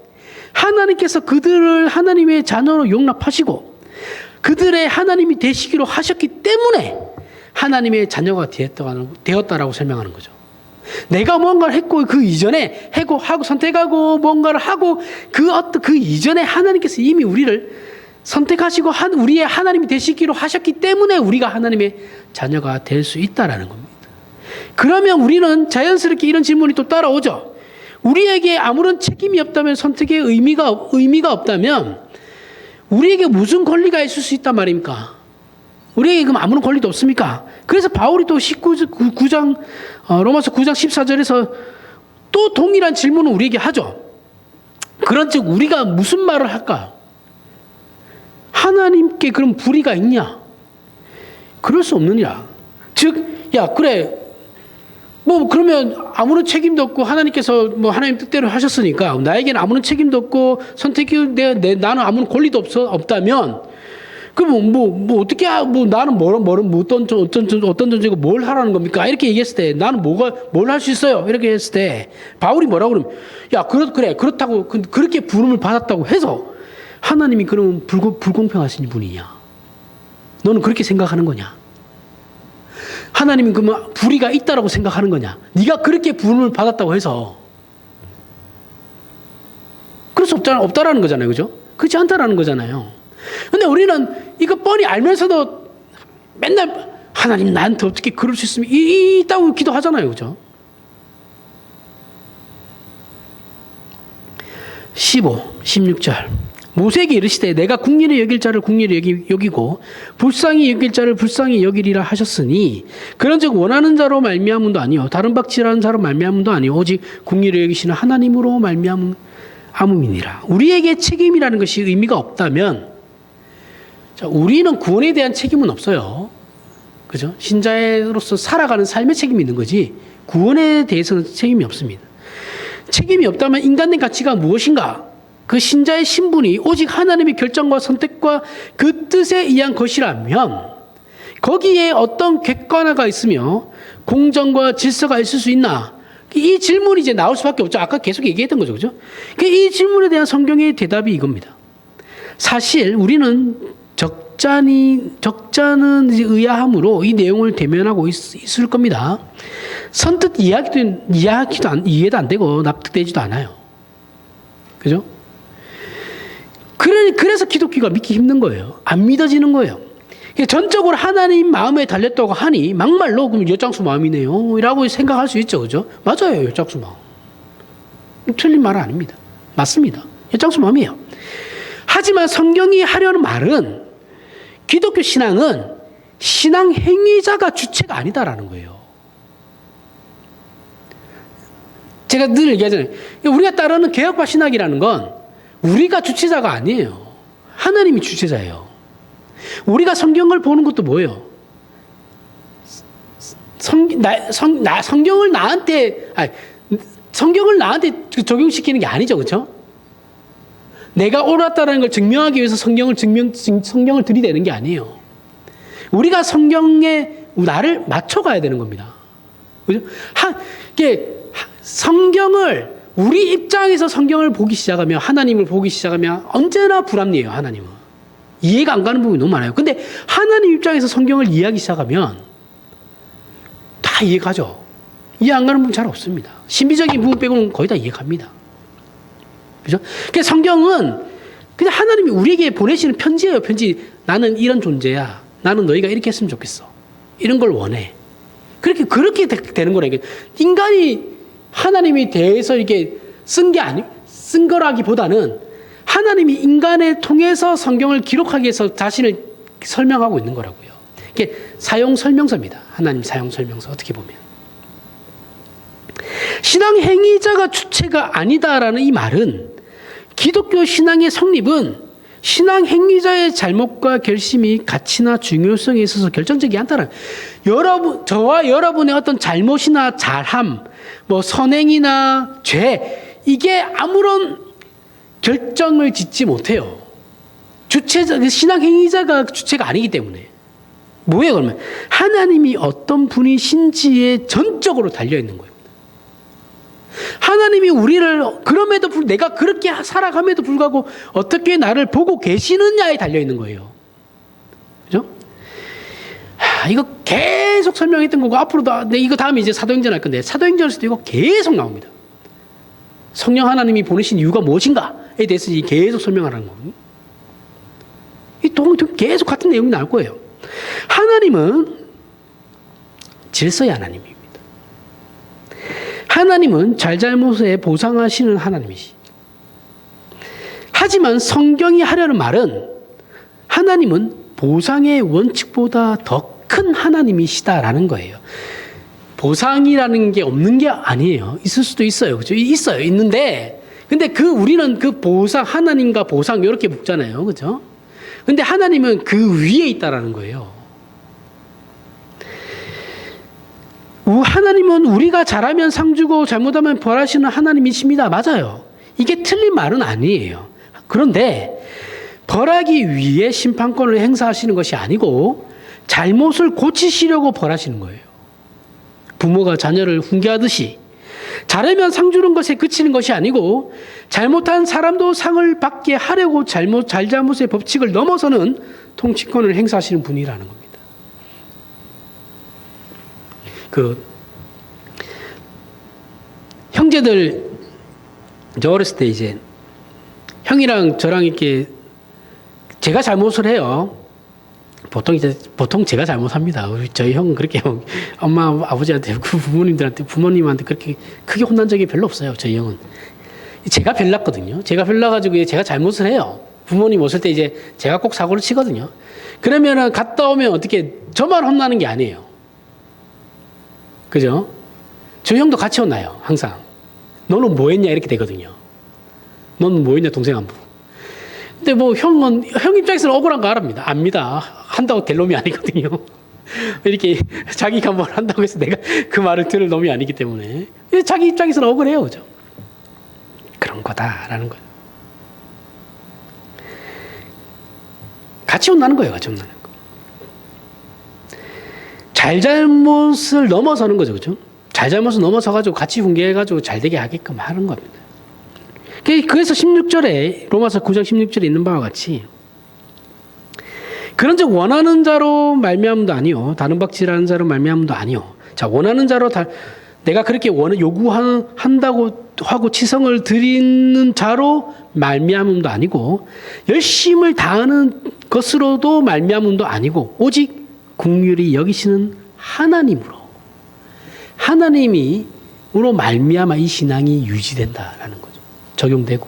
하나님께서 그들을 하나님의 자녀로 용납하시고 그들의 하나님이 되시기로 하셨기 때문에 하나님의 자녀가 되었다라고 설명하는 거죠. 내가 뭔가를 했고 그 이전에 하고 선택하고 뭔가를 하고 그 이전에 하나님께서 이미 우리를 선택하시고 우리의 하나님이 되시기로 하셨기 때문에 우리가 하나님의 자녀가 될 수 있다라는 겁니다. 그러면 우리는 자연스럽게 이런 질문이 또 따라오죠. 우리에게 아무런 책임이 없다면 선택의 의미가 없다면 우리에게 무슨 권리가 있을 수 있단 말입니까? 우리에게 그럼 아무런 권리도 없습니까? 그래서 바울이 또 로마서 9장 14절에서 또 동일한 질문을 우리에게 하죠. 그런즉 우리가 무슨 말을 할까? 하나님께 그럼 불의가 있냐? 그럴 수 없느니라. 즉, 그래. 그러면 아무런 책임도 없고 하나님께서 하나님 뜻대로 하셨으니까 나에게는 아무런 책임도 없고 나는 아무런 권리도 없다면 그럼 어떻게 나는 어떤 존재고 뭘 하라는 겁니까? 이렇게 얘기했을 때 나는 뭘 할 수 있어요? 이렇게 했을 때 바울이 뭐라고 그러면 그래 그렇다고 그렇게 부름을 받았다고 해서 하나님이 그러면 불공평하신 분이냐? 너는 그렇게 생각하는 거냐? 하나님은 그러면 불의가 있다라고 생각하는 거냐? 네가 그렇게 부름을 받았다고 해서 그럴 수 없다라는 거잖아요. 그죠? 그렇지 않다라는 거잖아요. 근데 우리는 이거 뻔히 알면서도 맨날 하나님 나한테 어떻게 그럴 수 있으면 있다고 기도하잖아요. 그죠? 16절 모세에게 이르시되 내가 궁리를 여길 자를 궁리를 여기고 불쌍히 여길 자를 불쌍히 여기리라 하셨으니 그런즉 원하는 자로 말미암음도 아니요 다른 박질하는 자로 말미암음도 아니요 오직 궁리를 여기시는 하나님으로 말미암음이니라. 우리에게 책임이라는 것이 의미가 없다면 우리는 구원에 대한 책임은 없어요. 그죠? 신자로서 살아가는 삶의 책임이 있는 거지 구원에 대해서는 책임이 없습니다. 책임이 없다면 인간의 가치가 무엇인가? 그 신자의 신분이 오직 하나님의 결정과 선택과 그 뜻에 의한 것이라면 거기에 어떤 객관화가 있으며 공정과 질서가 있을 수 있나? 이 질문이 이제 나올 수밖에 없죠. 아까 계속 얘기했던 거죠. 그죠? 이 질문에 대한 성경의 대답이 이겁니다. 사실 우리는 적자는 이제 의아함으로 이 내용을 대면하고 있을 겁니다. 선뜻 이해도 안 되고 납득되지도 않아요. 그죠? 그래서 기독교가 믿기 힘든 거예요. 안 믿어지는 거예요. 전적으로 하나님 마음에 달렸다고 하니 막말로 그럼 엿장수 마음이네요 라고 생각할 수 있죠. 그죠? 맞아요. 엿장수 마음. 틀린 말은 아닙니다. 맞습니다. 엿장수 마음이에요. 하지만 성경이 하려는 말은 기독교 신앙은 신앙 행위자가 주체가 아니다라는 거예요. 제가 늘 얘기하잖아요. 우리가 따르는 개혁파 신학이라는 건 우리가 주체자가 아니에요. 하나님이 주체자예요. 우리가 성경을 보는 것도 뭐예요? 성경을 나한테 적용시키는 게 아니죠. 그렇죠? 내가 옳았다는 걸 증명하기 위해서 성경을 들이대는 게 아니에요. 우리가 성경에 나를 맞춰가야 되는 겁니다. 그죠? 우리 입장에서 성경을 보기 시작하면, 하나님을 보기 시작하면 언제나 불합리해요, 하나님은. 이해가 안 가는 부분이 너무 많아요. 근데 하나님 입장에서 성경을 이해하기 시작하면 다 이해가죠. 이해 안 가는 부분 잘 없습니다. 신비적인 부분 빼고는 거의 다 이해갑니다. 그죠? 그래서 성경은 그냥 하나님이 우리에게 보내시는 편지예요, 편지. 나는 이런 존재야. 나는 너희가 이렇게 했으면 좋겠어. 이런 걸 원해. 그렇게 되는 거라니까. 인간이 하나님이 대해서 이렇게 쓴 거라기보다는 하나님이 인간을 통해서 성경을 기록하기 위해서 자신을 설명하고 있는 거라고요. 이게 사용 설명서입니다. 하나님 사용 설명서 어떻게 보면. 신앙 행위자가 주체가 아니다라는 이 말은 기독교 신앙의 성립은 신앙 행위자의 잘못과 결심이 가치나 중요성에 있어서 결정적이 않다는 저와 여러분의 어떤 잘못이나 잘함, 뭐 선행이나 죄, 이게 아무런 결정을 짓지 못해요. 신앙 행위자가 주체가 아니기 때문에. 뭐예요, 그러면? 하나님이 어떤 분이신지에 전적으로 달려있는 거예요. 하나님이 우리를, 내가 그렇게 살아감에도 불구하고 어떻게 나를 보고 계시느냐에 달려있는 거예요. 그죠? 이거 계속 설명했던 거고, 앞으로도, 이거 다음에 이제 사도행전 할 건데, 사도행전에서도 이거 계속 나옵니다. 성령 하나님이 보내신 이유가 무엇인가에 대해서 계속 설명하라는 거거든요. 이 동안 계속 같은 내용이 나올 거예요. 하나님은 질서의 하나님입니다. 하나님은 잘잘못에 보상하시는 하나님이시. 하지만 성경이 하려는 말은 하나님은 보상의 원칙보다 더 큰 하나님이시다라는 거예요. 보상이라는 게 없는 게 아니에요. 있을 수도 있어요. 그죠? 있어요. 있는데, 근데 우리는 그 보상, 하나님과 보상, 이렇게 묶잖아요. 그죠? 근데 하나님은 그 위에 있다라는 거예요. 하나님은 우리가 잘하면 상 주고 잘못하면 벌하시는 하나님이십니다. 맞아요. 이게 틀린 말은 아니에요. 그런데 벌하기 위해 심판권을 행사하시는 것이 아니고 잘못을 고치시려고 벌하시는 거예요. 부모가 자녀를 훈계하듯이 잘하면 상 주는 것에 그치는 것이 아니고 잘못한 사람도 상을 받게 하려고 잘잘못의 법칙을 넘어서는 통치권을 행사하시는 분이라는 겁니다. 형제들, 저 어렸을 때 이제 형이랑 저랑 이렇게 제가 잘못을 해요. 보통 제가 잘못합니다. 저희 형은 그렇게 엄마, 아버지한테, 부모님들한테 그렇게 크게 혼난 적이 별로 없어요. 저희 형은. 제가 별났거든요. 제가 별나가지고 제가 잘못을 해요. 부모님 오실 때 이제 제가 꼭 사고를 치거든요. 그러면은 갔다 오면 어떻게, 저만 혼나는 게 아니에요. 그죠? 저 형도 같이 혼나요. 항상. 너는 뭐 했냐? 이렇게 되거든요. 너는 뭐 했냐? 동생 안 보고. 근데 형 입장에서는 억울한 거 압니다. 한다고 될 놈이 아니거든요. 이렇게 자기가 뭘 한다고 해서 내가 그 말을 들을 놈이 아니기 때문에. 자기 입장에서는 억울해요. 그죠? 그런 거다라는 거예요. 같이 혼나는 거예요. 같이 혼나는 거. 잘못을 넘어서는 거죠. 그죠? 잘잘못을 넘어서가지고 같이 훈계해가지고 잘 되게 하게끔 하는 겁니다. 그래서 16절에 로마서 9장 16절에 있는 바와 같이 그런즉 원하는 자로 말미암음도 아니요 다른 박질하는 자로 말미암음도 아니요. 자, 원하는 자로 내가 그렇게 요구한다고 하고 치성을 드리는 자로 말미암음도 아니고 열심을 다하는 것으로도 말미암음도 아니고 오직 긍휼히 여기시는 하나님으로 말미암아 이 신앙이 유지된다라는 거죠. 적용되고.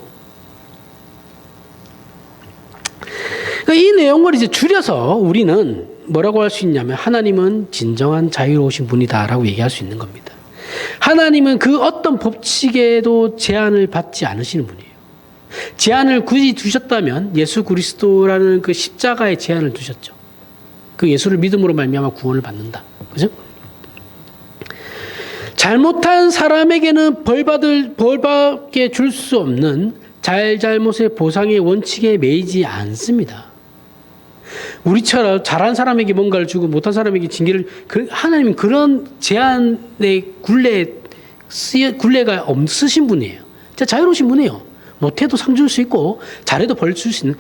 그러니까 이 내용을 이제 줄여서 우리는 뭐라고 할 수 있냐면 하나님은 진정한 자유로우신 분이다라고 얘기할 수 있는 겁니다. 하나님은 그 어떤 법칙에도 제한을 받지 않으시는 분이에요. 제한을 굳이 두셨다면 예수 그리스도라는 그 십자가에 제한을 두셨죠. 그 예수를 믿음으로 말미암아 구원을 받는다. 그죠? 잘못한 사람에게는 벌받게 줄 수 없는 잘못의 보상의 원칙에 매이지 않습니다. 우리처럼 잘한 사람에게 뭔가를 주고 못한 사람에게 징계를 하나님은 그런 제한의 굴레가 없으신 분이에요. 진짜 자유로우신 분이에요. 못해도 상 줄 수 있고 잘해도 벌 줄 수 있는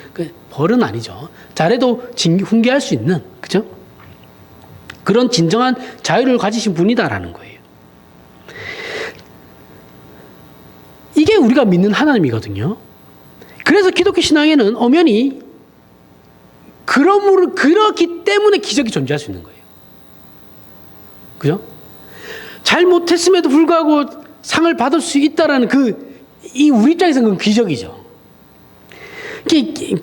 벌은 아니죠. 잘해도 훈계할 수 있는 그죠? 그런 진정한 자유를 가지신 분이다라는 거예요. 이게 우리가 믿는 하나님이거든요. 그래서 기독교 신앙에는 엄연히 그렇기 때문에 기적이 존재할 수 있는 거예요. 그죠? 잘못했음에도 불구하고 상을 받을 수 있다라는 우리 입장에서는 그건 기적이죠.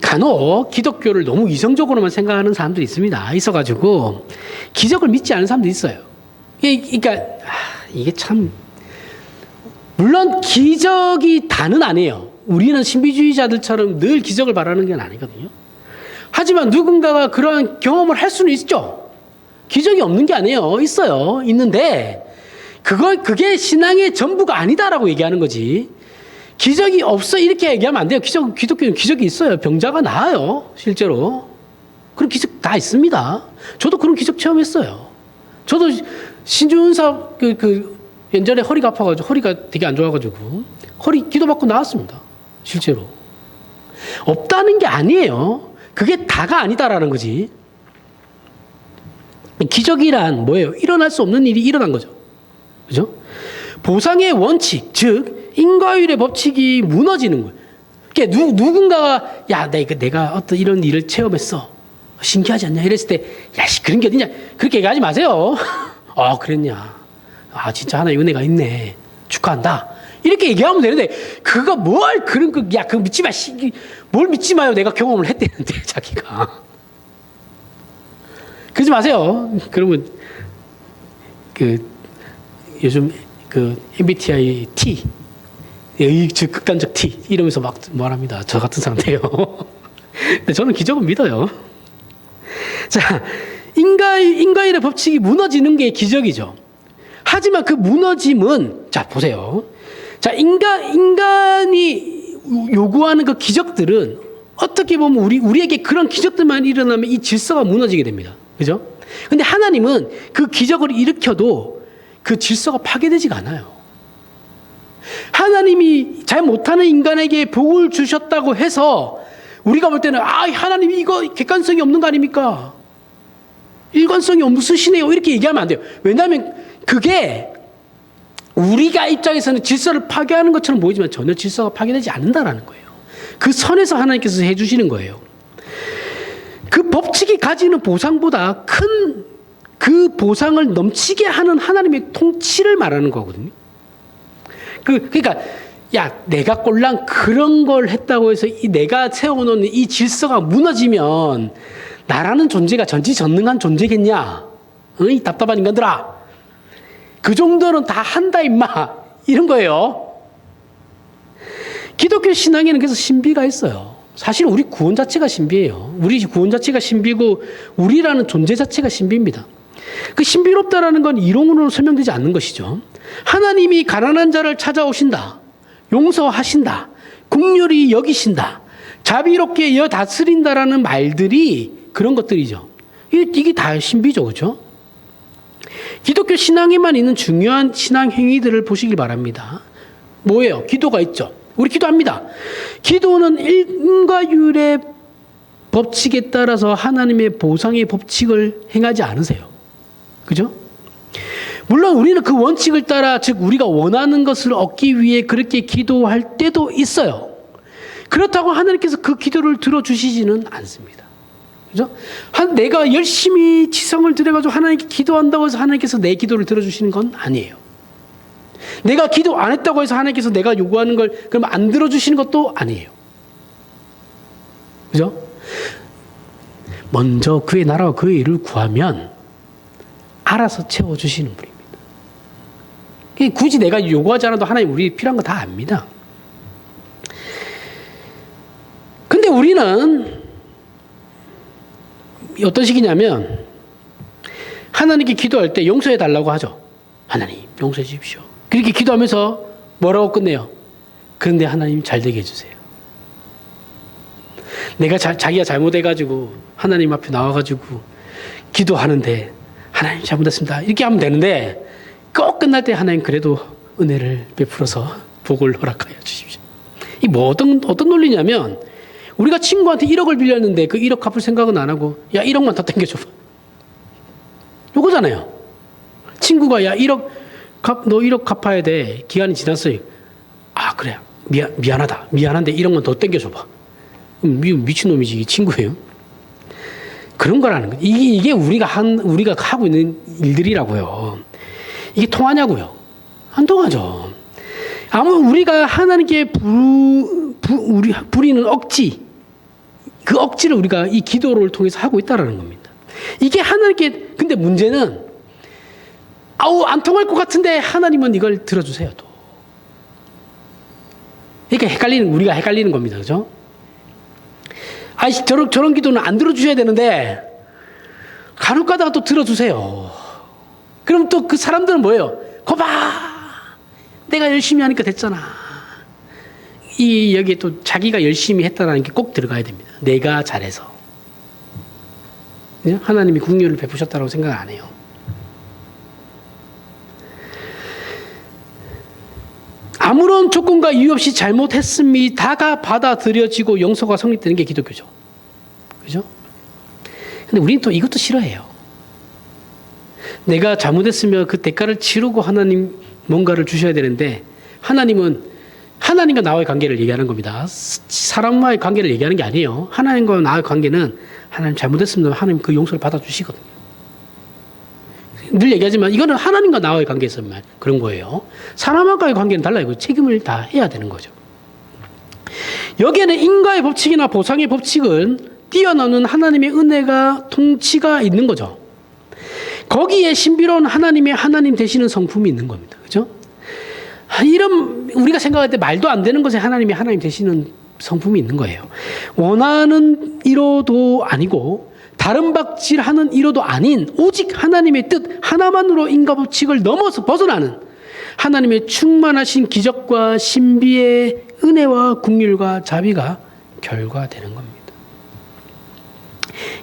간혹 기독교를 너무 이성적으로만 생각하는 사람들이 있어가지고 기적을 믿지 않는 사람도 있어요. 그러니까 이게 참 물론 기적이 다는 아니에요. 우리는 신비주의자들처럼 늘 기적을 바라는 건 아니거든요. 하지만 누군가가 그러한 경험을 할 수는 있죠. 기적이 없는 게 아니에요. 있어요. 있는데 그게 신앙의 전부가 아니다라고 얘기하는 거지. 기적이 없어 이렇게 얘기하면 안 돼요. 기독교는 기적이 있어요. 병자가 나아요. 실제로. 그런 기적 다 있습니다. 저도 그런 기적 체험했어요. 저도 신주은사 예전에 허리가 아파가지고 허리가 되게 안 좋아가지고 허리 기도받고 나왔습니다. 실제로. 없다는 게 아니에요. 그게 다가 아니다라는 거지. 기적이란 뭐예요? 일어날 수 없는 일이 일어난 거죠. 그죠? 보상의 원칙, 즉 인과율의 법칙이 무너지는 거예요. 그러니까 누군가가 내가 어떤 이런 일을 체험했어. 신기하지 않냐? 이랬을 때 그런 게 어딨냐? 그렇게 얘기하지 마세요. 그랬냐? 진짜 하나의 은혜가 있네. 축하한다. 이렇게 얘기하면 되는데 그거 그거 믿지 마. 뭘 믿지 마요. 내가 경험을 했대는데 자기가. 그러지 마세요. 그러면 요즘 MBTI T 즉 극단적 T 이러면서 막 말합니다. 저 같은 상태예요. 근데 저는 기적은 믿어요. 자, 인과율의 법칙이 무너지는 게 기적이죠. 하지만 그 무너짐은 자 보세요. 자 인간이 요구하는 그 기적들은 어떻게 보면 우리에게 그런 기적들만 일어나면 이 질서가 무너지게 됩니다. 그죠? 근데 하나님은 그 기적을 일으켜도 그 질서가 파괴되지가 않아요. 하나님이 잘 못하는 인간에게 복을 주셨다고 해서 우리가 볼 때는 하나님이 이거 객관성이 없는 거 아닙니까? 일관성이 없으시네요. 이렇게 얘기하면 안 돼요. 왜냐하면 그게 우리가 입장에서는 질서를 파괴하는 것처럼 보이지만 전혀 질서가 파괴되지 않는다라는 거예요. 그 선에서 하나님께서 해주시는 거예요. 그 법칙이 가지는 보상보다 큰 그 보상을 넘치게 하는 하나님의 통치를 말하는 거거든요. 그러니까 내가 꼴랑 그런 걸 했다고 해서 내가 세워놓은 이 질서가 무너지면 나라는 존재가 전지전능한 존재겠냐? 이 답답한 인간들아. 그 정도는 다 한다 임마. 이런 거예요. 기독교 신앙에는 그래서 신비가 있어요. 사실 우리 구원 자체가 신비예요. 우리 구원 자체가 신비고 우리라는 존재 자체가 신비입니다. 그 신비롭다라는 건 이론으로 설명되지 않는 것이죠. 하나님이 가난한 자를 찾아오신다. 용서하신다. 긍휼히 여기신다. 자비롭게 다스린다라는 말들이 그런 것들이죠. 이게 다 신비죠. 그렇죠? 기독교 신앙에만 있는 중요한 신앙 행위들을 보시길 바랍니다. 뭐예요? 기도가 있죠. 우리 기도합니다. 기도는 인과율의 법칙에 따라서 하나님의 보상의 법칙을 행하지 않으세요. 그죠? 물론 우리는 그 원칙을 따라, 즉 우리가 원하는 것을 얻기 위해 그렇게 기도할 때도 있어요. 그렇다고 하나님께서 그 기도를 들어주시지는 않습니다. 그죠? 내가 열심히 지성을 들여가지고 하나님께 기도한다고 해서 하나님께서 내 기도를 들어주시는 건 아니에요. 내가 기도 안 했다고 해서 하나님께서 내가 요구하는 걸 그럼 안 들어주시는 것도 아니에요. 그죠? 먼저 그의 나라와 그의 일을 구하면 알아서 채워주시는 분입니다. 굳이 내가 요구하지 않아도 하나님 우리 필요한 거 다 압니다. 근데 우리는 어떤 식이냐면 하나님께 기도할 때 용서해 달라고 하죠. 하나님 용서해 주십시오. 그렇게 기도하면서 뭐라고 끝내요? 그런데 하나님 잘 되게 해주세요. 내가 자기가 잘못해가지고 하나님 앞에 나와가지고 기도하는데 하나님 잘못했습니다. 이렇게 하면 되는데 꼭 끝날 때 하나님 그래도 은혜를 베풀어서 복을 허락하여 주십시오. 이 뭐 어떤 논리냐면 우리가 친구한테 1억을 빌렸는데 그 1억 갚을 생각은 안 하고 야 1억만 더 땡겨줘봐. 요거잖아요. 친구가 야 1억 너 1억 갚아야 돼. 기한이 지났어요. 아 그래 미안하다. 미안한데 1억만 더 땡겨줘봐. 미친놈이지 이게 친구예요. 그런 거라는 거예요. 이게 우리가 하고 있는 일들이라고요. 이게 통하냐고요? 안 통하죠. 우리가 하나님께 부리는 억지, 그 억지를 우리가 이 기도를 통해서 하고 있다라는 겁니다. 이게 하나님께, 근데 문제는, 안 통할 것 같은데 하나님은 이걸 들어주세요, 또. 그러니까 우리가 헷갈리는 겁니다. 그죠? 저런 기도는 안 들어주셔야 되는데, 간혹 가다가 또 들어주세요. 그럼 또 그 사람들은 뭐예요? 거봐! 내가 열심히 하니까 됐잖아. 여기에 또 자기가 열심히 했다는 게 꼭 들어가야 됩니다. 내가 잘해서. 하나님이 긍휼을 베푸셨다고 생각 안 해요. 아무런 조건과 이유 없이 잘못했음이 다가 받아들여지고 용서가 성립되는 게 기독교죠. 그죠? 근데 우리는 또 이것도 싫어해요. 내가 잘못했으면 그 대가를 치르고 하나님 뭔가를 주셔야 되는데 하나님과 나와의 관계를 얘기하는 겁니다. 사람과의 관계를 얘기하는 게 아니에요. 하나님과 나와의 관계는 하나님 잘못했으면 하나님 그 용서를 받아주시거든요. 늘 얘기하지만 이거는 하나님과 나와의 관계에서만 그런 거예요. 사람과의 관계는 달라요. 책임을 다 해야 되는 거죠. 여기에는 인과의 법칙이나 보상의 법칙은 뛰어넘는 하나님의 은혜가 통치가 있는 거죠. 거기에 신비로운 하나님 되시는 성품이 있는 겁니다. 그죠? 우리가 생각할 때 말도 안 되는 것에 하나님 되시는 성품이 있는 거예요. 원하는 이로도 아니고 다른 박질하는 이로도 아닌 오직 하나님의 뜻 하나만으로 인과 법칙을 넘어서 벗어나는 하나님의 충만하신 기적과 신비의 은혜와 긍휼과 자비가 결과되는 겁니다.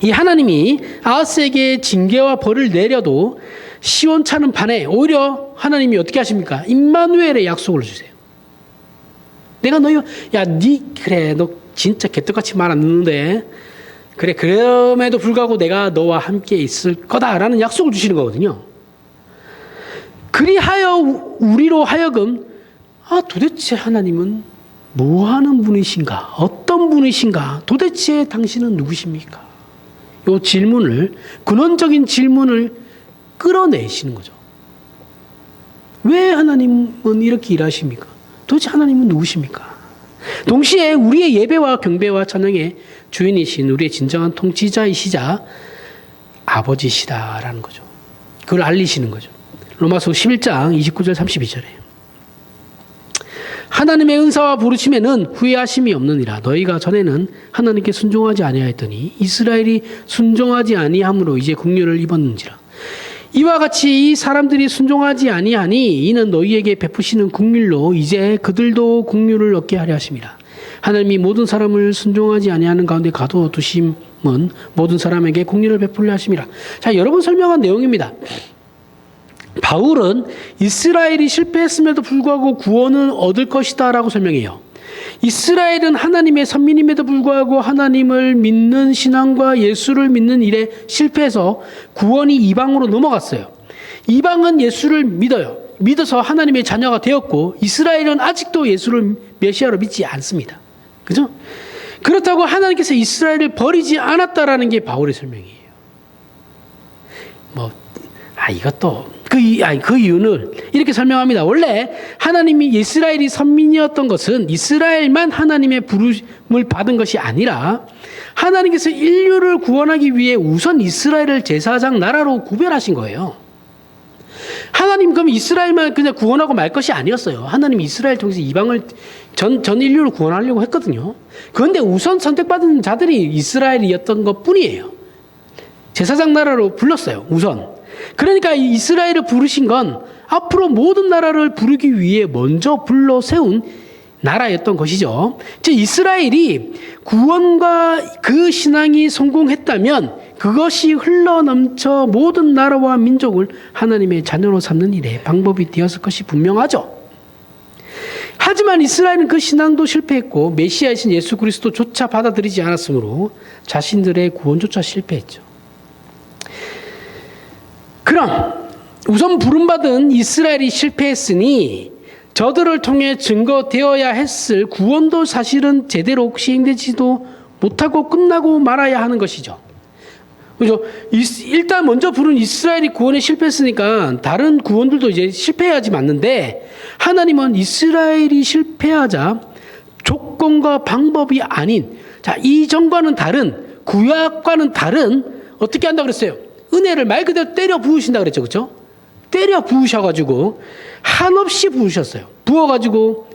이 하나님이 아하스에게 징계와 벌을 내려도 시원찮은 반에 오히려 하나님이 어떻게 하십니까? 임마누엘의 약속을 주세요. 내가 그래 너 진짜 개떡같이 말 안 듣는데 그래 그럼에도 불구하고 내가 너와 함께 있을 거다라는 약속을 주시는 거거든요. 그리하여 우리로 하여금 도대체 하나님은 뭐 하는 분이신가? 어떤 분이신가? 도대체 당신은 누구십니까? 이 질문을, 근원적인 질문을 끌어내시는 거죠. 왜 하나님은 이렇게 일하십니까? 도대체 하나님은 누구십니까? 동시에 우리의 예배와 경배와 찬양의 주인이신 우리의 진정한 통치자이시자 아버지시다라는 거죠. 그걸 알리시는 거죠. 로마서 11장 29절 32절에 하나님의 은사와 부르심에는 후회하심이 없느니라. 너희가 전에는 하나님께 순종하지 아니하였더니 이스라엘이 순종하지 아니함으로 이제 긍휼을 입었는지라. 이와 같이 이 사람들이 순종하지 아니하니 이는 너희에게 베푸시는 긍휼로 이제 그들도 긍휼을 얻게 하려 하심이라. 하나님이 모든 사람을 순종하지 아니하는 가운데 가둬두심은 모든 사람에게 긍휼을 베풀려 하심이라. 자, 여러 번 설명한 내용입니다. 바울은 이스라엘이 실패했음에도 불구하고 구원은 얻을 것이다 라고 설명해요. 이스라엘은 하나님의 선민임에도 불구하고 하나님을 믿는 신앙과 예수를 믿는 일에 실패해서 구원이 이방으로 넘어갔어요. 이방은 예수를 믿어요. 믿어서 하나님의 자녀가 되었고 이스라엘은 아직도 예수를 메시아로 믿지 않습니다. 그죠? 그렇다고 하나님께서 이스라엘을 버리지 않았다라는 게 바울의 설명이에요. 이것도 그 이유는 이렇게 설명합니다. 원래 하나님이 이스라엘이 선민이었던 것은 이스라엘만 하나님의 부름을 받은 것이 아니라 하나님께서 인류를 구원하기 위해 우선 이스라엘을 제사장 나라로 구별하신 거예요. 하나님 그럼 이스라엘만 그냥 구원하고 말 것이 아니었어요. 하나님이 이스라엘 통해서 이방을 전 인류를 구원하려고 했거든요. 그런데 우선 선택받은 자들이 이스라엘이었던 것 뿐이에요. 제사장 나라로 불렀어요. 우선. 그러니까 이스라엘을 부르신 건 앞으로 모든 나라를 부르기 위해 먼저 불러 세운 나라였던 것이죠. 즉 이스라엘이 구원과 그 신앙이 성공했다면 그것이 흘러넘쳐 모든 나라와 민족을 하나님의 자녀로 삼는 일에 방법이 되었을 것이 분명하죠. 하지만 이스라엘은 그 신앙도 실패했고 메시아이신 예수 그리스도조차 받아들이지 않았으므로 자신들의 구원조차 실패했죠. 그럼 우선 부름받은 이스라엘이 실패했으니 저들을 통해 증거되어야 했을 구원도 사실은 제대로 시행되지도 못하고 끝나고 말아야 하는 것이죠. 그죠? 일단 먼저 부른 이스라엘이 구원에 실패했으니까 다른 구원들도 이제 실패해야지 맞는데 하나님은 이스라엘이 실패하자 조건과 방법이 아닌 이전과는 다른 구약과는 다른 어떻게 한다고 그랬어요? 은혜를 말 그대로 때려 부으신다 그랬죠. 그렇죠? 때려 부으셔가지고 한없이 부으셨어요. 부어가지고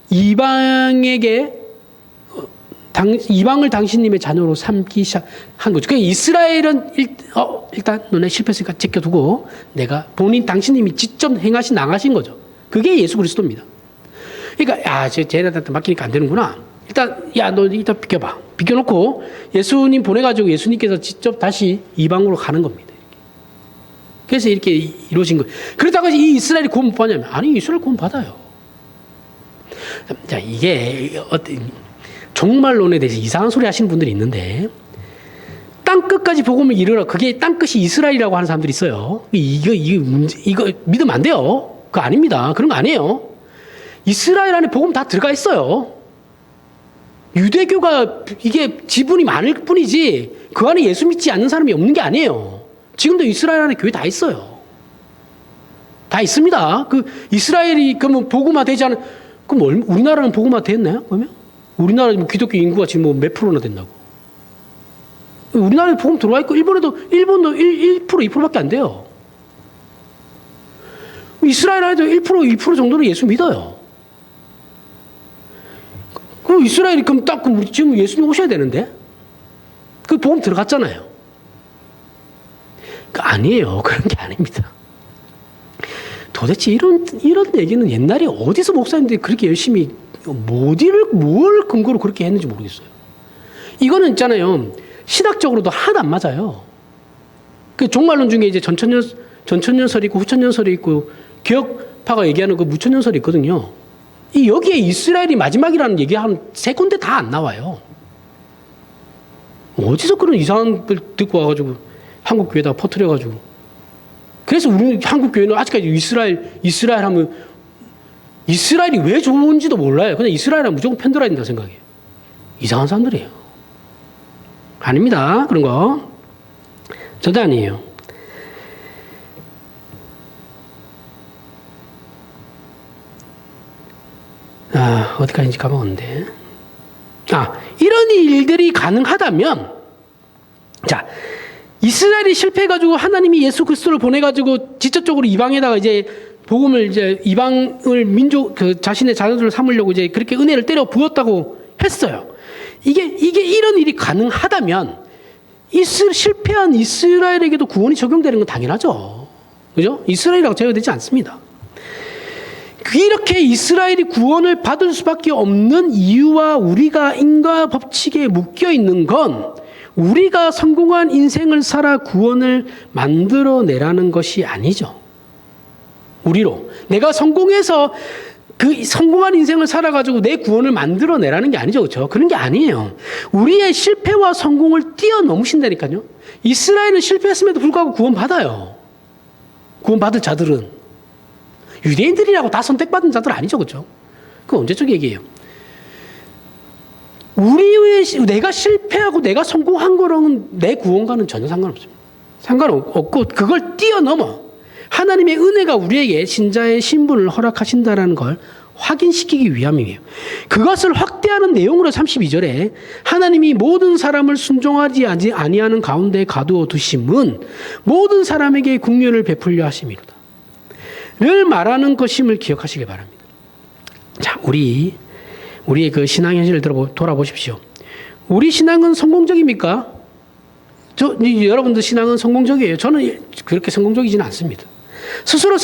이방에게 이방을 당신님의 자녀로 삼기 시작한 거죠. 그러니까 이스라엘은 일단 너네 실패했으니까 제껴두고 내가 당신님이 직접 행하신 나가신 거죠. 그게 예수 그리스도입니다. 그러니까 쟤네한테 맡기니까 안 되는구나. 일단 너 일단 비켜봐. 비켜놓고 예수님 보내가지고 예수님께서 직접 다시 이방으로 가는 겁니다. 그래서 이렇게 이루어진 거예요. 그러다가 이 이스라엘이 구원 못 받냐면 아니 이스라엘 구원 받아요. 자 이게 종말론에 대해서 이상한 소리 하시는 분들이 있는데 땅 끝까지 복음을 이르라 그게 땅 끝이 이스라엘이라고 하는 사람들이 있어요. 이거 믿으면 안 돼요. 그거 아닙니다. 그런 거 아니에요. 이스라엘 안에 복음 다 들어가 있어요. 유대교가 이게 지분이 많을 뿐이지 그 안에 예수 믿지 않는 사람이 없는 게 아니에요. 지금도 이스라엘 안에 교회 다 있어요. 다 있습니다. 그 이스라엘이 그러면 복음화 되지 않은 그럼 우리나라는 복음화 됐나요? 그러면 우리나라 기독교 인구가 지금 몇 프로나 된다고? 우리나라에 복음 들어와 있고 일본도 1% 2%밖에 안 돼요. 이스라엘 안에도 1% 2% 정도는 예수 믿어요. 그럼 이스라엘이 그럼 딱 지금 예수님 오셔야 되는데 그 복음 들어갔잖아요. 아니에요. 그런 게 아닙니다. 도대체 이런 얘기는 옛날에 어디서 목사님들이 그렇게 열심히 뭘 근거로 그렇게 했는지 모르겠어요. 이거는 있잖아요. 신학적으로도 하나도 안 맞아요. 그 종말론 중에 이제 전천년설이 있고 후천년설이 있고 개혁파가 얘기하는 그 무천년설이 있거든요. 여기에 이스라엘이 마지막이라는 얘기 한 세 군데 다 안 나와요. 어디서 그런 이상한 걸 듣고 와가지고 한국 교회에다가 퍼뜨려가지고. 그래서 우리 한국 교회는 아직까지 이스라엘 하면 이스라엘이 왜 좋은지도 몰라요. 그냥 이스라엘 하면 무조건 편들어야 된다 생각해요. 이상한 사람들이에요. 아닙니다. 그런 거. 절대 아니에요. 어디까지인지 까먹었는데. 이런 일들이 가능하다면, 이스라엘이 실패해가지고 하나님이 예수 그리스도를 보내가지고 직접적으로 이방에다가 이제 복음을 이제 이방을 자신의 자녀들을 삼으려고 이제 그렇게 은혜를 때려 부었다고 했어요. 이게 이런 일이 가능하다면 실패한 이스라엘에게도 구원이 적용되는 건 당연하죠. 그죠? 이스라엘이라고 제외되지 않습니다. 이렇게 이스라엘이 구원을 받을 수밖에 없는 이유와 우리가 인과 법칙에 묶여 있는 건 우리가 성공한 인생을 살아 구원을 만들어내라는 것이 아니죠. 우리로. 내가 성공해서 그 성공한 인생을 살아가지고 내 구원을 만들어내라는 게 아니죠. 그렇죠? 그런 게 아니에요. 우리의 실패와 성공을 뛰어넘으신다니까요. 이스라엘은 실패했음에도 불구하고 구원받아요. 구원받을 자들은. 유대인들이라고 다 선택받은 자들 아니죠. 그렇죠? 그건 언제적 얘기예요. 내가 실패하고 내가 성공한 거랑은 내 구원과는 전혀 상관없습니다. 상관없고 그걸 뛰어넘어 하나님의 은혜가 우리에게 신자의 신분을 허락하신다는 걸 확인시키기 위함이에요. 그것을 확대하는 내용으로 32절에 하나님이 모든 사람을 순종하지 아니하는 가운데 가두어 두심은 모든 사람에게 긍휼을 베풀려 하심이로다. 를 말하는 것임을 기억하시길 바랍니다. 자, 우리의 그 신앙 현실을 돌아보십시오. 우리 신앙은 성공적입니까? 여러분들 신앙은 성공적이에요. 저는 그렇게 성공적이지는 않습니다. 스스로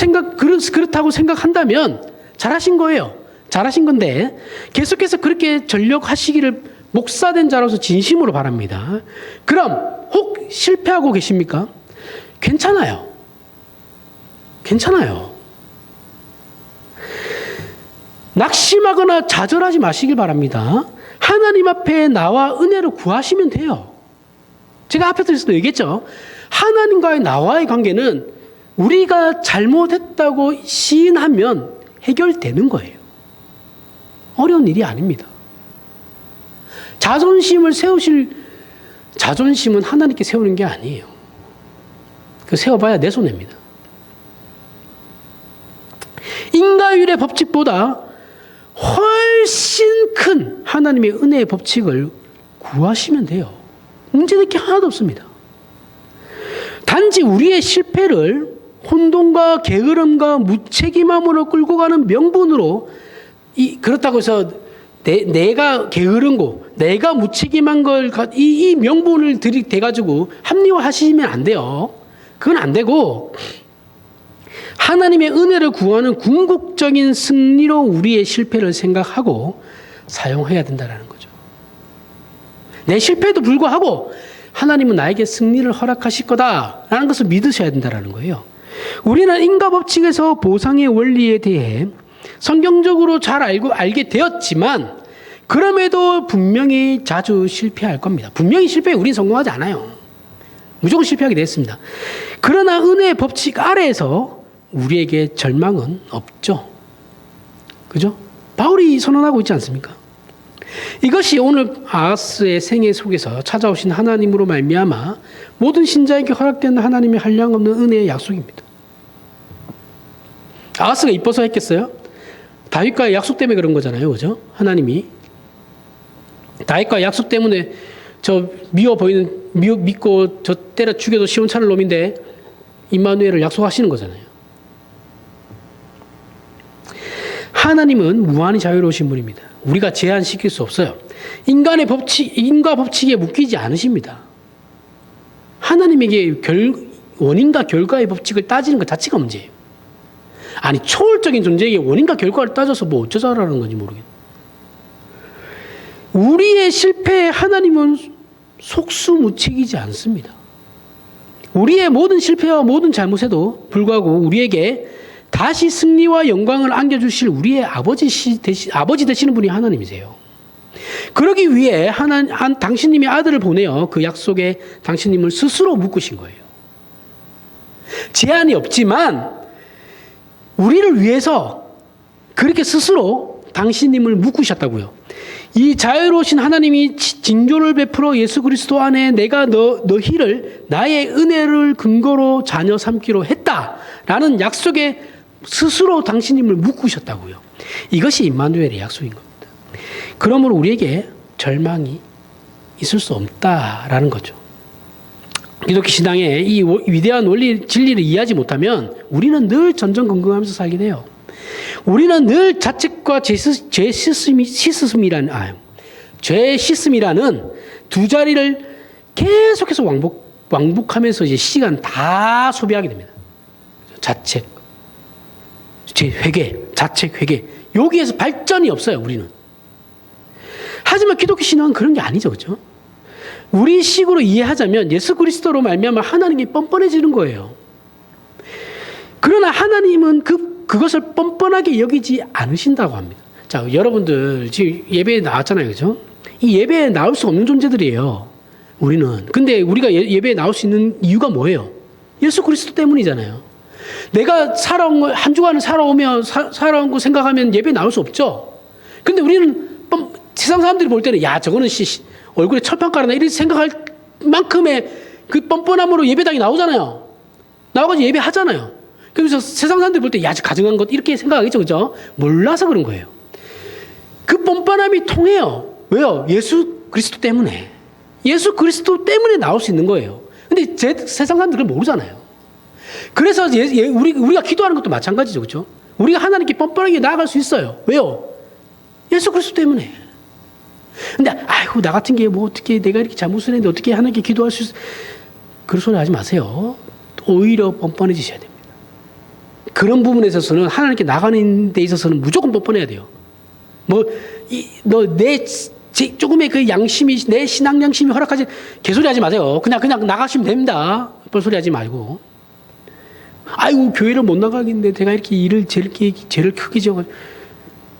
그렇다고 생각한다면 잘하신 거예요. 잘하신 건데 계속해서 그렇게 전력하시기를 목사된 자로서 진심으로 바랍니다. 그럼 혹 실패하고 계십니까? 괜찮아요. 괜찮아요. 낙심하거나 좌절하지 마시길 바랍니다. 하나님 앞에 나와 은혜를 구하시면 돼요. 제가 앞에서도 얘기했죠. 하나님과의 나와의 관계는 우리가 잘못했다고 시인하면 해결되는 거예요. 어려운 일이 아닙니다. 자존심은 하나님께 세우는 게 아니에요. 그 세워봐야 내 손해입니다. 인과율의 법칙보다 훨씬 큰 하나님의 은혜의 법칙을 구하시면 돼요. 문제될 게 하나도 없습니다. 단지 우리의 실패를 혼돈과 게으름과 무책임함으로 끌고 가는 명분으로 그렇다고 해서 내가 게으른고 내가 무책임한 걸 이 명분을 들이대가지고 합리화하시면 안 돼요. 그건 안 되고 하나님의 은혜를 구하는 궁극적인 승리로 우리의 실패를 생각하고 사용해야 된다는 거죠. 내 실패에도 불구하고 하나님은 나에게 승리를 허락하실 거다라는 것을 믿으셔야 된다는 거예요. 우리는 인과 법칙에서 보상의 원리에 대해 성경적으로 잘 알게 되었지만 그럼에도 분명히 자주 실패할 겁니다. 분명히 실패해 우리는 성공하지 않아요. 무조건 실패하게 됐습니다. 그러나 은혜의 법칙 아래에서 우리에게 절망은 없죠. 그죠? 바울이 선언하고 있지 않습니까? 이것이 오늘 아하스의 생애 속에서 찾아오신 하나님으로 말미암아 모든 신자에게 허락된 하나님의 한량없는 은혜의 약속입니다. 아하스가 이뻐서 했겠어요? 다윗과의 약속 때문에 그런 거잖아요. 그죠? 하나님이 다윗과의 약속 때문에 저 믿고 저 때려 죽여도 시원찮을 놈인데 임마누엘을 약속하시는 거잖아요. 하나님은 무한히 자유로우신 분입니다. 우리가 제한시킬 수 없어요. 인과 법칙에 묶이지 않으십니다. 하나님에게 원인과 결과의 법칙을 따지는 것 자체가 문제예요. 아니 초월적인 존재에게 원인과 결과를 따져서 뭐 어쩌자라는 건지 모르겠네. 우리의 실패에 하나님은 속수무책이지 않습니다. 우리의 모든 실패와 모든 잘못에도 불구하고 우리에게 다시 승리와 영광을 안겨주실 우리의 아버지 되시는 분이 하나님이세요. 그러기 위해 당신님이 아들을 보내어 그 약속에 당신님을 스스로 묶으신 거예요. 제한이 없지만 우리를 위해서 그렇게 스스로 당신님을 묶으셨다고요. 이 자유로우신 하나님이 징조를 베풀어 예수 그리스도 안에 내가 너희를 나의 은혜를 근거로 자녀 삼기로 했다라는 약속에 스스로 당신님을 묶으셨다고요. 이것이 임마누엘의 약속인 겁니다. 그러므로 우리에게 절망이 있을 수 없다라는 거죠. 기독교 신앙의 이 위대한 원리 진리를 이해하지 못하면 우리는 늘 전전긍긍하면서 살게 돼요. 우리는 늘 자책과 죄 씻음이라는 두 자리를 계속해서 왕복하면서 이제 시간 다 소비하게 됩니다. 자책, 회개, 자책, 회개. 여기에서 발전이 없어요, 우리는. 하지만 기독교 신앙은 그런 게 아니죠, 그렇죠? 우리 식으로 이해하자면 예수 그리스도로 말미암아 하나님이 뻔뻔해지는 거예요. 그러나 하나님은 그 그것을 뻔뻔하게 여기지 않으신다고 합니다. 자, 여러분들 지금 예배에 나왔잖아요. 그죠? 이 예배에 나올 수 없는 존재들이에요. 우리는. 근데 우리가 예배에 나올 수 있는 이유가 뭐예요? 예수 그리스도 때문이잖아요. 내가 살아온 거, 한 주간을 살아온 거 생각하면 예배에 나올 수 없죠? 근데 우리는 세상 사람들이 볼 때는 야, 저거는 얼굴에 철판 깔아나 이렇게 생각할 만큼의 그 뻔뻔함으로 예배당에 나오잖아요. 나와가지고 예배하잖아요. 그러면서 세상 사람들이 볼 때 야, 저 가증한 것 이렇게 생각하겠죠. 그죠? 몰라서 그런 거예요. 그 뻔뻔함이 통해요. 왜요? 예수 그리스도 때문에. 예수 그리스도 때문에 나올 수 있는 거예요. 근데 세상 사람들은 모르잖아요. 그래서 우리가 기도하는 것도 마찬가지죠. 그렇죠? 우리가 하나님께 뻔뻔하게 나아갈 수 있어요. 왜요? 예수 그리스도 때문에. 근데 아이고 나 같은 게 뭐 어떻게 내가 이렇게 잘못을 했는데 어떻게 하나님께 기도할 수 있어? 그런 소리 하지 마세요. 오히려 뻔뻔해지셔야 됩니다. 그런 부분에 있어서는 하나님께 나가는 데 있어서는 무조건 뻔뻔해야 돼요. 내 조금의 그 양심이, 내 신앙 양심이 허락하지, 개소리 하지 마세요. 그냥 나가시면 됩니다. 뻘소리 하지 말고. 아이고, 교회를 못 나가겠는데 내가 이렇게 일을 죄를 크게 지어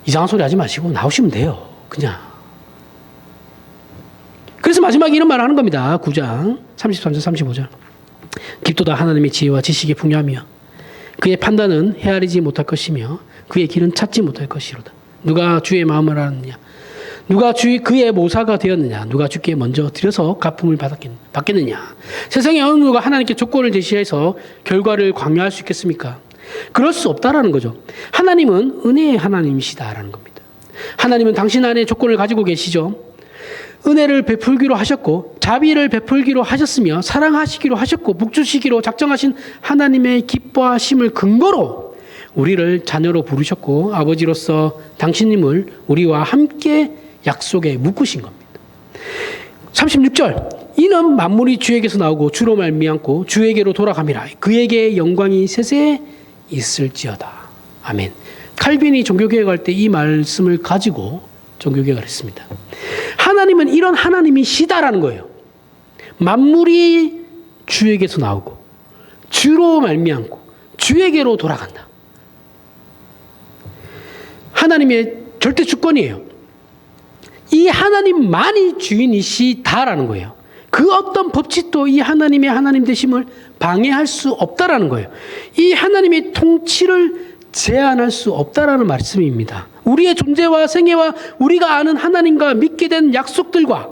이상한 소리 하지 마시고 나오시면 돼요. 그냥. 그래서 마지막에 이런 말을 하는 겁니다. 9장 33절 35절. 깊도다 하나님의 지혜와 지식이 풍요하며 그의 판단은 헤아리지 못할 것이며 그의 길은 찾지 못할 것이로다. 누가 주의 마음을 아느냐? 누가 그의 모사가 되었느냐? 누가 주께 먼저 드려서 갚음을 받겠느냐? 세상에 어느 누가 하나님께 조건을 제시해서 결과를 강요할 수 있겠습니까? 그럴 수 없다라는 거죠. 하나님은 은혜의 하나님이시다라는 겁니다. 하나님은 당신 안에 조건을 가지고 계시죠. 은혜를 베풀기로 하셨고 자비를 베풀기로 하셨으며 사랑하시기로 하셨고 복주시기로 작정하신 하나님의 기뻐하심을 근거로 우리를 자녀로 부르셨고 아버지로서 당신님을 우리와 함께 약속에 묶으신 겁니다. 36절 이는 만물이 주에게서 나오고 주로 말미암고 주에게로 돌아감이라 그에게 영광이 세세 있을지어다. 아멘. 칼빈이 종교개혁할 때 이 말씀을 가지고 종교개혁을 했습니다. 하나님은 이런 하나님이시다라는 거예요. 만물이 주에게서 나오고 주로 말미암고 주에게로 돌아간다. 하나님의 절대 주권이에요. 이 하나님만이 주인이시다라는 거예요. 그 어떤 법칙도 이 하나님의 하나님 되심을 방해할 수 없다라는 거예요. 이 하나님의 통치를 제한할 수 없다라는 말씀입니다. 우리의 존재와 생애와 우리가 아는 하나님과 믿게 된 약속들과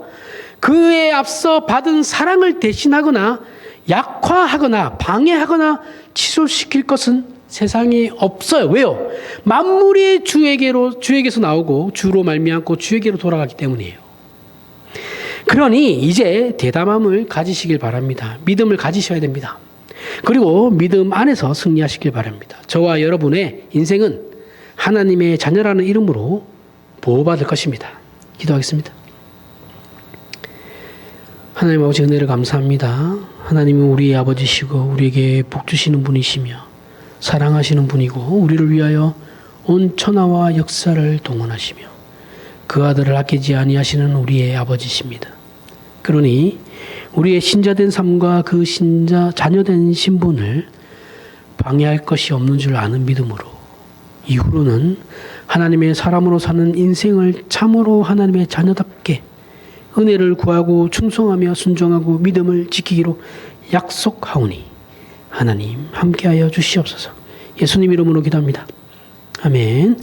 그에 앞서 받은 사랑을 대신하거나 약화하거나 방해하거나 취소시킬 것은 세상에 없어요. 왜요? 만물이 주에게서 나오고 주로 말미암고 주에게로 돌아가기 때문이에요. 그러니 이제 대담함을 가지시길 바랍니다. 믿음을 가지셔야 됩니다. 그리고 믿음 안에서 승리하시길 바랍니다. 저와 여러분의 인생은 하나님의 자녀라는 이름으로 보호받을 것입니다. 기도하겠습니다. 하나님 아버지 은혜를 감사합니다. 하나님은 우리의 아버지시고 우리에게 복 주시는 분이시며 사랑하시는 분이고 우리를 위하여 온 천하와 역사를 동원하시며 그 아들을 아끼지 아니하시는 우리의 아버지십니다. 그러니 우리의 신자된 삶과 그 자녀된 신분을 방해할 것이 없는 줄 아는 믿음으로 이후로는 하나님의 사람으로 사는 인생을 참으로 하나님의 자녀답게 은혜를 구하고 충성하며 순종하고 믿음을 지키기로 약속하오니 하나님 함께하여 주시옵소서. 예수님 이름으로 기도합니다. 아멘.